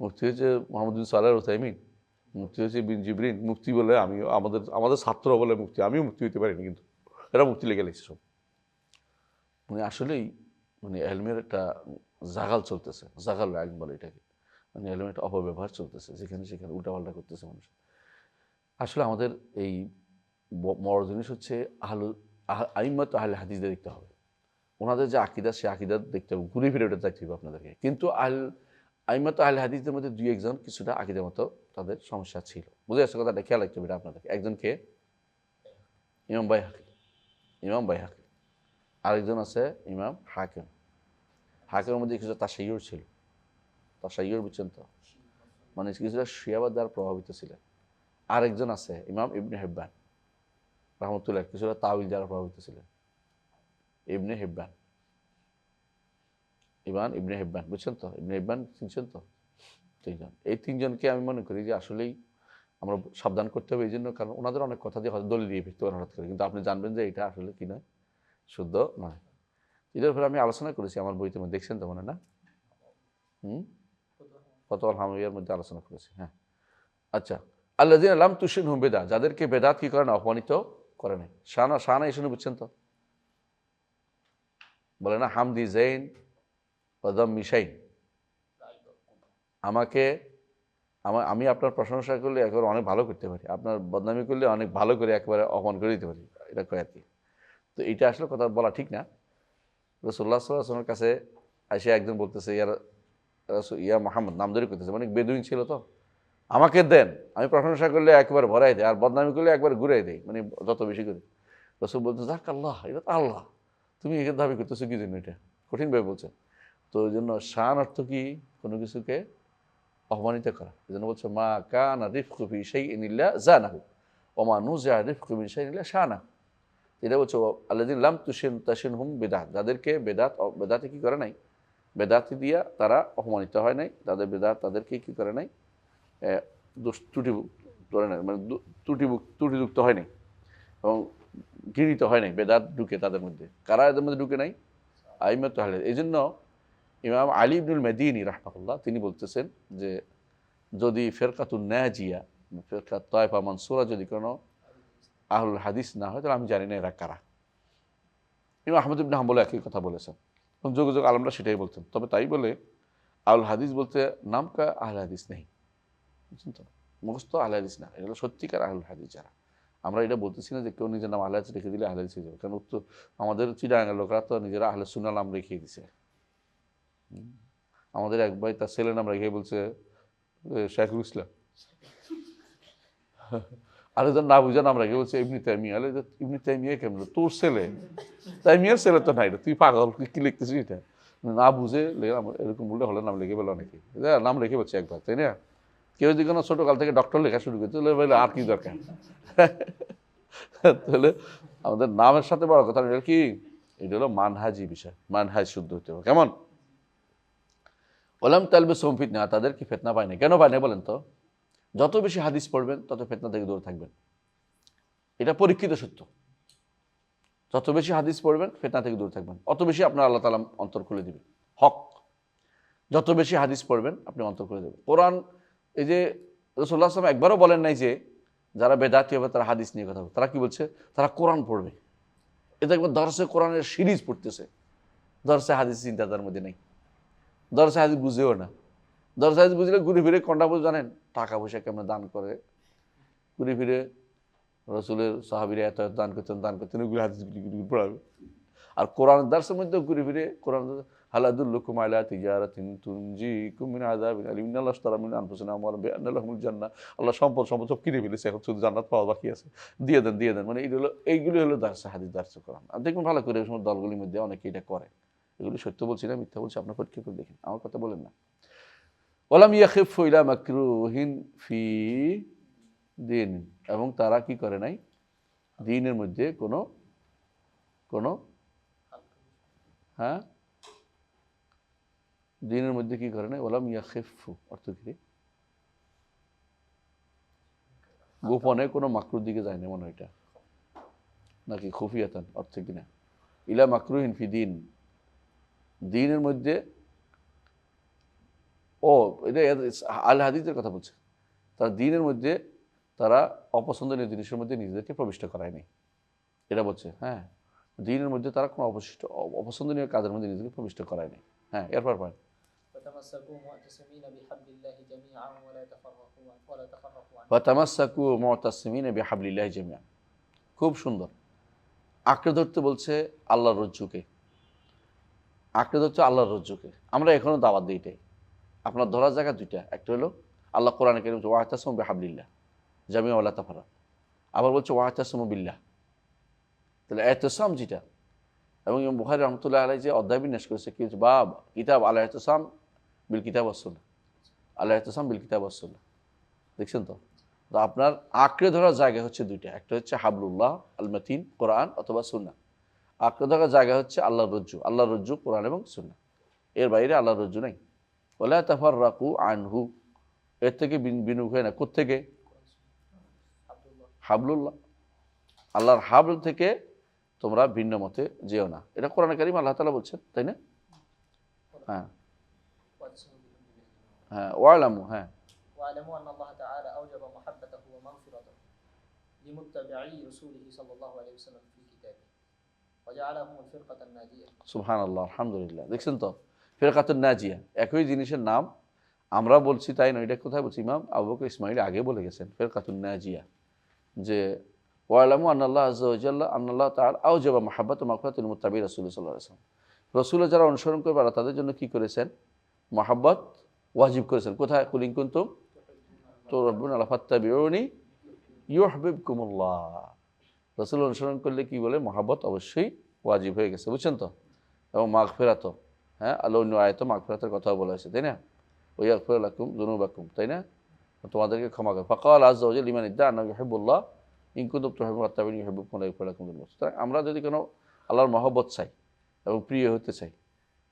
মুফতি হচ্ছে মোহাম্মদ বিন সালেহ আল উসাইমিন, মুফতি হচ্ছে বিন জিবরিন, মুফতি বলে আমি, আমাদের ছাত্র বলে মুফতি, আমিও মুফতি হইতে পারিনি, কিন্তু এরা মুফতি লেগে লিখছে সব। মানে আসলেই মানে এলমের একটা জাগাল চলতেছে, জাগাল আইন বলে এটাকে, মানে এলমের একটা অপব্যবহার চলতেছে, যেখানে সেখানে উল্টাপাল্টা করতেছে মানুষ। আসলে আমাদের এই বড় জিনিস হচ্ছে আইম্মাত আহলে হাদিসদের দেখতে হবে, ওনাদের যে আকিদা, সে আকিদা দেখতে হবে, ঘুরে ফিরে ওটা দেখতে হবে আপনাদেরকে। কিন্তু আইম্মাত আহলে হাদিসদের মধ্যে দুই একজন কিছুটা আকিদের মতো তাদের সমস্যা ছিল, বুঝে আসছে কথাটা, খেয়াল রাখতে হবে আপনাদেরকে। একজনকে ইমাম বাইহাকি, ইমাম বাইহাকি, আরেকজন আছে ইমাম হাকিম, হাকিমের মধ্যে কিছুটা তাশাইয়ুর ছিল, তাশাইয়ুর বুঝছেন তো, মানে কিছুটা শিয়াবাদ দ্বারা প্রভাবিত ছিলেন। আরেকজন আছে ইমাম ইবনে হিব্বান রহমতুল্লাহ, কিছুটা তাওয়িল দ্বারা প্রভাবিত ছিলেন, ইবনে হিব্বান, ইবনে হিব্বান বুঝছেন তো, ইবনে হিব্বান চিনছেন তো, তিনজন, এই তিনজনকে আমি মনে করি যে আসলেই আমরা সাবধান করতে হবে, এই জন্য কারণ ওনাদের অনেক কথা দিয়ে হয়তো দলিল দিয়ে ফিরতে পারেন হঠাৎ করে, কিন্তু আপনি জানবেন যে এটা আসলে কি নয়, শুদ্ধ নয়। এটার উপরে আমি আলোচনা করেছি আমার বইতে, দেখছেন তো মনে না, ফতোয়াল হামাইয়ার মধ্যে আলোচনা করেছি, হ্যাঁ। আচ্ছা, আল্লাযীনা লাম তুশরিকহুম বিদআ, যাদেরকে বেদাত কি করে না, অপমানিত করে নাই, শানা এসে বুঝছেন তো, বলে না হামদি জাইন ওয়াদাম মিশাইন, আমি আপনার প্রশংসা করলে একেবারে অনেক ভালো করতে পারি, আপনার বদনামি করলে অনেক ভালো করে একেবারে অপমান করে দিতে পারি, এটা কয় আর কি। তো এইটা আসলে কথা বলা ঠিক না। রাসূলুল্লাহ সাল্লাল্লাহু আলাইহি ওয়াসাল্লামের কাছে এসে একজন বলতেছে, ইয়া মুহাম্মদ, নাম ধরে করতেছে, মানে বেদুইন ছিল তো, আমাকে দেন, আমি প্রশংসা করলে একবার ভরাই দেয়, আর বদনামি করলে একবার ঘুরাই দেয়, মানে যত বেশি করে। রাসূল বলতে যাক আল্লাহ, এটা তো আল্লাহ, তুমি এর দাবি করতেছো কি জন্য এটা, কঠিনভাবে বলছেন। তো ওই জন্য শান অর্থ কি? কোনো কিছুকে অপমানিত করা। এই জন্য বলছে মা কানা রিফকু ফি শাইইন ইল্লা জানাহু ওয়া মা নুজিআ রিফকু মিন শাইইন ইল্লা শানাহু। এটা বলছে আল্লাযিনা লাম তাশিনহুম বিদআত, যাদেরকে বেদাতে কি করে নাই, বেদাতি দিয়া তারা অপমানিত হয় নাই, তাদের বেদাত তাদেরকে কি করে নাই, ত্রুটি করে নাই, মানে ত্রুটিযুক্ত হয় নাই এবং ঘৃণিত হয় নাই বেদাত ঢুকে তাদের মধ্যে। কারা এদের মধ্যে ঢুকে নাই? আইম্মাতুল আহলে। এই জন্য ইমাম আলী ইবনুল মাদিনী রাহমাহুল্লাহ তিনি বলতেছেন যে যদি ফেরকাতুন নাজিয়া, ফেরকাত তায়েফা মানসুরা যদি কোনো আহলুল হাদিস না হয় তাহলে আমি জানি না এরা কারা। ইমাম আহমদ ইবনে হাম্বল একই কথা বলেছেন এবং যোগাযোগ আলমরা সেটাই বলতেন। তবে তাই বলে আহলুল হাদিস বলতে নাম কা আহলে হাদিস নেই, বুঝছেন তো, মুখস্থ আহলে হাদিস না, এগুলো সত্যিকার আহলুল হাদিস যারা। আমরা এটা বলতেছি না যে কেউ নিজের নাম আহলে হাদিস রেখে দিলে আহলে হাদিস হয়ে যাবে, কারণ উত্তর আমাদের চিটাগাঙ্গের লোকরা তো নিজেরা আহলে সুন্নাহ নাম রেখে দিছে। আমাদের এক ভাই তার ছেলের নাম রেখে বলছে শাইখুল ইসলাম, আরেকজন না বুঝা নাম রেখে বলছে ইবনে তাইমিয়া। আলে ইবনে তাইমিয়া কেমন? তোর ছেলে, তাইমিয়ার ছেলে তো নাই, তুই পাগল, কি লিখতেছিস এটা? না বুঝে এরকম বললে হলে নাম লিখে বলে অনেকে নাম রেখে বলছে একবার, তাই না? কেউ যদি কোনো ছোটোকাল থেকে ডক্টর লেখা শুরু করতে বলে আর কি দরকার? তাহলে আমাদের নামের সাথে বড় কথা এটা কি, এটা হলো মানহাজি বিষয়, মানহাজ শুদ্ধ হতে হবে। কেমন? ওলাম তালবিসহুম ফিতনা, তাদের কি ফিতনা পায় না? কেন পায় না বলেন তো? যত বেশি হাদিস পড়বেন তত ফিতনা থেকে দূরে থাকবেন, এটা পরীক্ষিত সত্য। যত বেশি হাদিস পড়বেন ফিতনা থেকে দূরে থাকবেন, অত বেশি আপনার আল্লাহ তাআলা অন্তর খুলে দিবেন। হক, যত বেশি হাদিস পড়বেন আপনি অন্তর খুলে দেবেন। কোরআন, এই যে রাসূলুল্লাহ সাল্লাল্লাহু আলাইহি ওয়াসাল্লাম একবারও বলেন নাই যে যারা বেদাতি হবে তারা হাদিস নিয়ে কথা বলবে। তারা কি বলছে? তারা কোরআন পড়বে। এটা একবার দরসে কোরআনের সিরিজ পড়তেছে, দরসে হাদিস চিন্তা তার মধ্যে নেই, দরসে হাদিস বুঝেও না। দরসে হাদিস বুঝলে ঘুরে ফিরে কন্ডা বুঝ জানেন টাকা পয়সা কেমন দান করে, ঘুরে ফিরে রসুলের সাহাবীরা এত দান করতেন ওগুলো হাদিস পড়াবে। আর কোরআন দর্শের মধ্যে ঘুরে ফিরে কোরআন হালাদুল্লুকুম আলা তিজারাতিন তুনজিকুম মিন আযাবিন আলিম ইন্নাল্লাহ আশতারা মিন আনফুসিহিম আমওয়ালাম বিআন্না লাহুমুল জান্নাহ। আল্লাহ সম্পদ সব কিনে ফেলেছে, এখন শুধু জান্নাত পাওয়া বাকি আছে, দিয়ে দেন। মানে এইগুলো হলো দর্শে হাদিস, দর্শে কোরআন। আর দেখুন ভালো করে এই সময় দলগুলির মধ্যে অনেকে এটা করে। এগুলি সত্য বলছি না মিথ্যা বলছি, আপনার পরীক্ষা করে দেখেন, আমার কথা বলেন না। ওয়ালাম ইয়াখিফু ইলা মাকরুহিন ফি দিন, এবং তারা কি করে নাই দ্বীনের মধ্যে কোনো হ্যাঁ দ্বীনের মধ্যে কি করে নাই? ওয়ালাম ইয়াখিফু অর্থ কি? গোপনে কোনো মাকরুর দিকে যায় না মনে হয়, এটা নাকি খুফিয়াতান অর্থ কিনা? ইলা মাকরুহিন ফি দিন, দ্বীনের মধ্যে, ও এটা আল হাদিসের কথা বলছে। তারা দ্বীনের মধ্যে তারা অপছন্দনীয় জিনিসের মধ্যে নিজেদেরকে প্রবিষ্ট করায় নাই, এটা বলছে। হ্যাঁ, দ্বীনের মধ্যে তারা কোনো অপছন্দনীয় কাজের মধ্যে নিজেকে প্রবিষ্ট করায় নাই। হ্যাঁ, এরপর পয়েন্ট ওয়াতামাসসাকু মুতাসিমিনা বিহাবলিল্লাহি জামিআন। খুব সুন্দর আঁকড়ে ধরতে বলছে আল্লাহর রজ্জুকে, আঁকড়ে ধরছে আল্লাহর রজ্জুকে। আমরা এখনো দাওয়াত দিই এটাই। আপনার ধরার জায়গা দুইটা, একটা হলো আল্লাহ কোরআনে কারীম বলছে ওয়াতাসিমু বিহাবলিল্লাহ জামিআন ওয়ালা তাফাররাকু, আবার বলছে ওয়াতাসিমু বিল্লাহ। তাহলে ইতিসাম যেটা, এবং ইমাম বুখারী রাহমাতুল্লাহ আলাইহি যে অধ্যায় বিন্যাস করেছে কি হচ্ছে, বাব কিতাব আল ইতিসাম বিল কিতাব ওয়াস সুন্নাহ, আল ইতিসাম বিল কিতাব ওয়াস সুন্নাহ। দেখছেন তো? তো আপনার আঁকড়ে ধরার জায়গা হচ্ছে দুইটা, একটা হচ্ছে হাবলুল্লাহ আল মাতিন কোরআন অথবা সুন্নাহ, আঁকড়ে ধরার জায়গা হচ্ছে আল্লাহর রজ্জু কোরআন এবং সুন্নাহ, এর বাইরে আল্লাহর রজ্জু নাই। ওয়ালা তাফাররাকু আনহু, এর থেকে বিনুখ হয় না। কোত্থেকে? হাবলুল্লাহ, আল্লাহর হাবল থেকে তোমরা ভিন্ন মতে যেও না, এটা কোরআনে কারীম আল্লাহ তাআলা বলছেন, তাই না? হ্যাঁ হ্যাঁ, ওয়ালামু, হ্যাঁ واعلموا أن الله تعالى أوجب محبته ومغفرته لمتبعي رسوله صلى الله عليه وسلم في كتابه وجعلهم الفرقة الناجية। সুবহানাল্লাহ, আলহামদুলিল্লাহ। দেখছেন তো, ফিরকাতুন নাজিয়া একই জিনিসের নাম আমরা বলছি তাই নয়, এটা কোথায় বলছি? ইমাম আবু বকর ইসমাইল আগে বলে গেছেন ফিরকাতুন নাজিয়া, যে ওয়ালামু আন্নাল্লাহ আযজা ওয়া জাল্লা আন্নাল্লাহ তাআলা আওজাবা মাহাব্বাত ওয়া মাগফিরাতাল লিল মুত্তাবিঈন রাসূলুল্লাহ সাল্লাল্লাহু আলাইহি ওয়াসাল্লাম। রাসূলের যারা অনুসরণ করবে তাদের জন্য কি করেছেন? মহাব্বত ওয়াজিব করেছেন। কোথায়? কুল ইন কুনতুম তুহিব্বুনা ফাত্তাবিউনি ইউহিব্বুকুমুল্লাহ। রাসূল অনুসরণ করলে কি বলে? মহাব্বত অবশ্যই ওয়াজিব হয়ে গেছে, বুঝছেন তো? এবং মাগফিরাত, হ্যাঁ, আল্লাহ অন্য আয়াতে মাগফিরাতের কথাও বলা হয়েছে, তাই না? ওয়াগফির লাকুম যুনুবাকুম, তাই না? তোমাদেরকে ক্ষমা করে। ফাকাল আযযা ওয়া জাল্লা লিমান ইদ্দা আন্নাহু ইউহিব্বুল্লাহ ইন কুনতুম তুহিব্বুনা ফাত্তাবিউনি ইউহিব্বুকুম ওয়া ইয়াগফির লাকুম যুনুবাকুম। সুতরাং আমরা যদি কোনো আল্লাহর মহব্বত চাই এবং প্রিয় হতে চাই,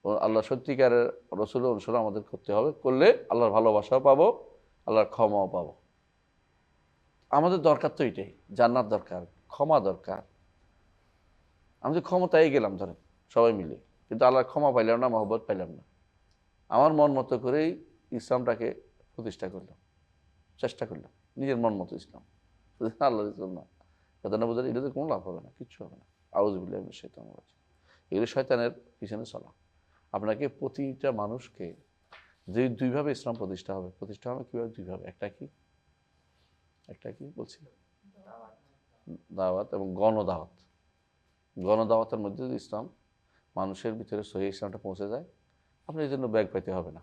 ও আল্লাহ সত্যিকারের রসুলের অনুসরণ আমাদের করতে হবে, করলে আল্লাহর ভালোবাসাও পাবো, আল্লাহর ক্ষমাও পাবো। আমাদের দরকার তো এটাই, জান্নাত দরকার, ক্ষমা দরকার। আমি যে ক্ষমতায় গেলাম ধরেন সবাই মিলে, কিন্তু আল্লাহর ক্ষমা পাইলাম না, মহব্বত পাইলাম না। আমার মন মতো করেই ইসলামটাকে প্রতিষ্ঠা করলাম, চেষ্টা করলাম, নিজের মন মতো ইসলাম, আল্লাহর ইসলাম না। কথা না বোঝালে এটাতে কোনো লাভ হবে না, কিচ্ছু হবে না। আউযুবিল্লাহি মিনাশ শাইতানির রাজিম। এগুলো শয়তানের পিছনে চলা। আপনাকে প্রতিটা মানুষকে যে দুইভাবে ইসলাম প্রতিষ্ঠা হবে কীভাবে? দুইভাবে। একটা কি বলছি, দাওয়াত এবং গণদাওয়াত। গণদাওয়াতের মধ্যে যদি ইসলাম মানুষের ভিতরে সহিহ ইসলামটা পৌঁছে যায়, আপনি এই জন্য ব্যাগ পাইতে হবে না।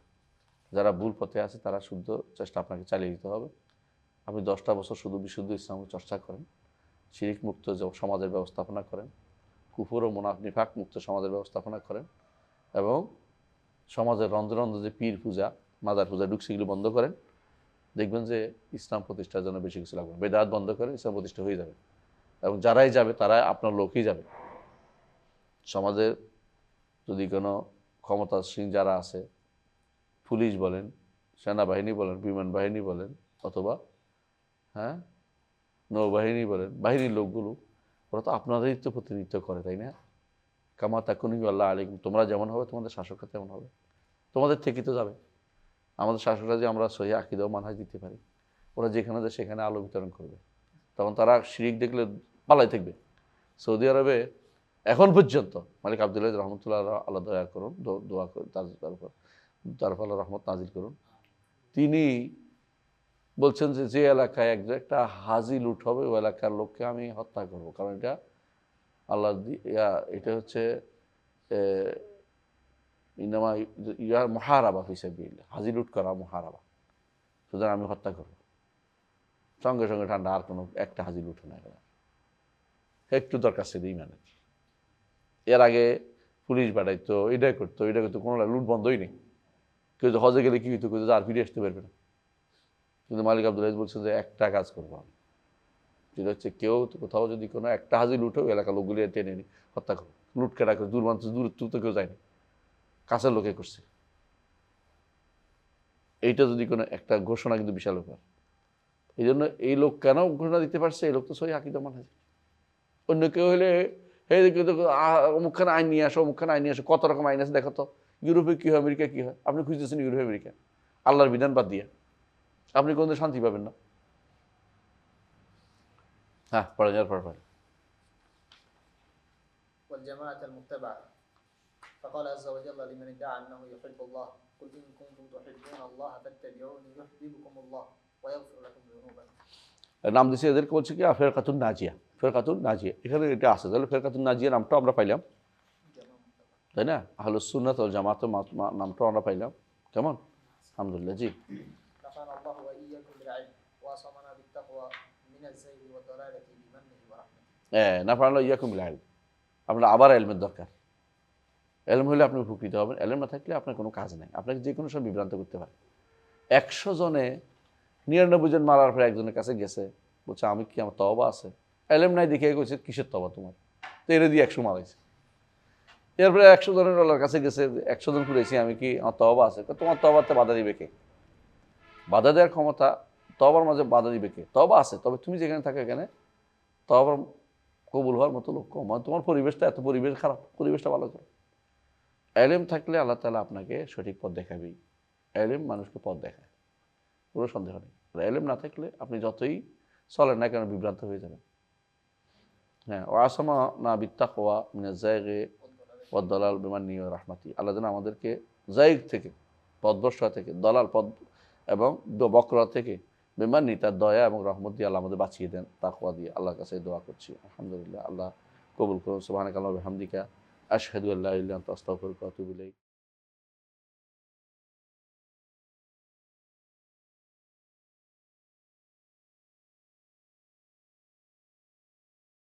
যারা ভুল পথে আছে তারা শুদ্ধ চেষ্টা আপনাকে চালিয়ে দিতে হবে। আপনি 10টা বছর শুধু বিশুদ্ধ ইসলামের চর্চা করেন, শিরিক মুক্ত সমাজের ব্যবস্থাপনা করেন, কুফর ও নিফাক মুক্ত সমাজের ব্যবস্থাপনা করেন, এবং সমাজের রন্ধ্রে রন্ধ্রে যে পীর পূজা, মাজার পূজা ঢুকছে, এগুলো বন্ধ করেন। দেখবেন যে ইসলাম প্রতিষ্ঠার জন্য বেশি কিছু লাগবে। বেদাত বন্ধ করে ইসলাম প্রতিষ্ঠা হয়ে যাবে, এবং যারাই যাবে তারাই আপনার লোকই যাবে। সমাজের যদি কোনো ক্ষমতাসীন যারা আছে, পুলিশ বলেন, সেনাবাহিনী বলেন, বিমান বাহিনী বলেন, অথবা হ্যাঁ নৌবাহিনী বলেন, বাহিনীর লোকগুলো, ওরা তো আপনাদেরই তো প্রতিনিধিত্ব করে, তাই না? কামা তাকুনু আল্লাহ আলাইকুম, তোমরা যেমন হবে তোমাদের শাসকরা তেমন হবে, তোমাদের থেকেই তো যাবে। আমাদের শাসকরা যে আমরা সহিহ আকীদা ও মানহাজ দিতে পারি, ওরা যেখানে যায় সেখানে আলো বিতরণ করবে, তখন তারা শিরিক দেখলে পালাই থাকবে। সৌদি আরবে এখন পর্যন্ত মালিক আবদুল্লাহ রহমতুল্লাহ আল্লাহ দয়া করুন, দোয়া করুন তার ফলে রহমত নাজিল করুন, তিনি বলছেন যে যে এলাকায় একটা হাজি লুট হবে ওই এলাকার লোককে আমি হত্যা করব, কারণ এটা আল্লাহ এটা হচ্ছে ইনামা ইয়ার মুহারাবা ফি সাবিলিল্লাহ, হাজি লুট করা মুহারাবা, সুতরাং আমি হত্যা করব। সঙ্গে সঙ্গে ঠান্ডা, আর কোনো একটা হাজি লুট না গেল, একটু দরকার ছিল ইমানের। এর আগে পুলিশ বাড়াইতো, এটাই করতো, কোনো লুট বন্ধই নেই। কেউ হজে গেলে কি হইতো, কেউ আর ফিরে আসতে পারবে না। কিন্তু মালিক আবদুল্লাহ বলছে যে একটা কাজ করবো আমি, যেটা হচ্ছে কেউ কোথাও যদি কোনো একটা হাজি লুট হোক, এলাকার লোকগুলি টেনে নি হত্যা করবো। লুট কেটা করে দূর মানুষ, দূর তো কেউ যায়নি, কাছের লোকে করছে। এইটা যদি কোনো একটা ঘোষণা, কিন্তু বিশাল ব্যাপার। এই জন্য এই লোক কেন ঘোষণা দিতে পারছে? এই লোক তো সহি আকীদা মানহাজ। অন্য কেউ হলে হে অমুকখানে আইন নিয়ে আসো, অমুকখানে আইন নিয়ে আসো, কত রকম আইন আছে দেখো তো, ইউরোপে কী হয়, আমেরিকা কী হয়, আপনি খুঁজতেছেন ইউরোপ আমেরিকা, আল্লাহর বিধান বাদ দিয়ে আপনি কোনোদিন শান্তি পাবেন না। হ্যাঁ, পড়ে যাওয়ার পর পরে والجماعة المتبعة. فقال عز وجل لمن ادعى أنه يحب الله قل إن كنتم تحبون الله فاتبعوني يحببكم الله ويغفر لكم ذنوبكم. নাম দিচ্ছে এদেরকে, বলছে কি ফেরকাতুন নাজিয়া, ফেরকাতুন নাজিয়া, এখানে এটা আছে। তাহলে ফেরকাতুন নাজিয়া নামটাও আমরা পাইলাম, তাই না? আহলুস সুন্নাত ওয়াল জামাত নামটাও আমরা পাইলাম। কেমন? আলহামদুলিল্লাহ। জি, نفعنا الله وإياكم بالعلم وعصمنا بالتقوى من الزيغ والضلالة بمنه ورحمته. নাফাআল্লাহু ইয়াকুম বিল ইলম। আপনার আবার এলমের দরকার। এলম হলে আপনি উপকৃত হবেন, এলম না থাকলে আপনার কোনো কাজ নেই, আপনাকে যে কোনো সময় বিভ্রান্ত করতে পারে। 100 জনে 99 জন মারার পরে একজনের কাছে গেছে, বলছে আমি কি, আমার তওবা আছে? এলম নাই দেখে কইছে কিসের তওবা তোমার? তো এর দিয়ে 100 মারাইছে। এরপরে 100 জনের আল্লাহর কাছে গেছে, 100 জন ঘুরেছি, আমি কি, আমার তওবা আছে? তোমার তওবাতে বাধা দিবে কে? বাধা দেওয়ার ক্ষমতা, তওবার মাঝে বাধা দিবে কে? তওবা আছে, তবে তুমি যেখানে থাকো এখানে তওবার কবুল হওয়ার মতো লোক কম। তোমার পরিবেশটা এত খারাপ, পরিবেশটা ভালো করো। এলেম থাকলে আল্লাহ তাআলা আপনাকে সঠিক পথ দেখাবেই। এলেম মানুষকে পথ দেখায়, কোনো সন্দেহ নেই। এলেম না থাকলে আপনি যতই চলেন না কেন বিভ্রান্ত হয়ে যাবেন। হ্যাঁ, ও আসমা না বিত্তাকওয়া মিনাজ যায়গি ওয়াদ দালাল বিমান্নি ওয়া রাহমাতি। আল্লাহ যেন আমাদেরকে যায়গ থেকে, পথভ্রষ্ট থেকে, দলাল পথ এবং বক্রতা থেকে বিমান্নি, তার দয়া এবং রহমত দিয়ে আল্লাহ আমাদের বাঁচিয়ে দেন, তাকওয়া দিয়ে। আল্লাহর কাছে দোয়া করছি। আলহামদুলিল্লাহ, আল্লাহ কবুল করুন। সুবহানাকাল্লাহু ওয়া বিহামদিকা আশহাদু আল্লা ইলাহা ইল্লা আনতা আস্তাগফিরুকা ওয়া আতুবু ইলাইক।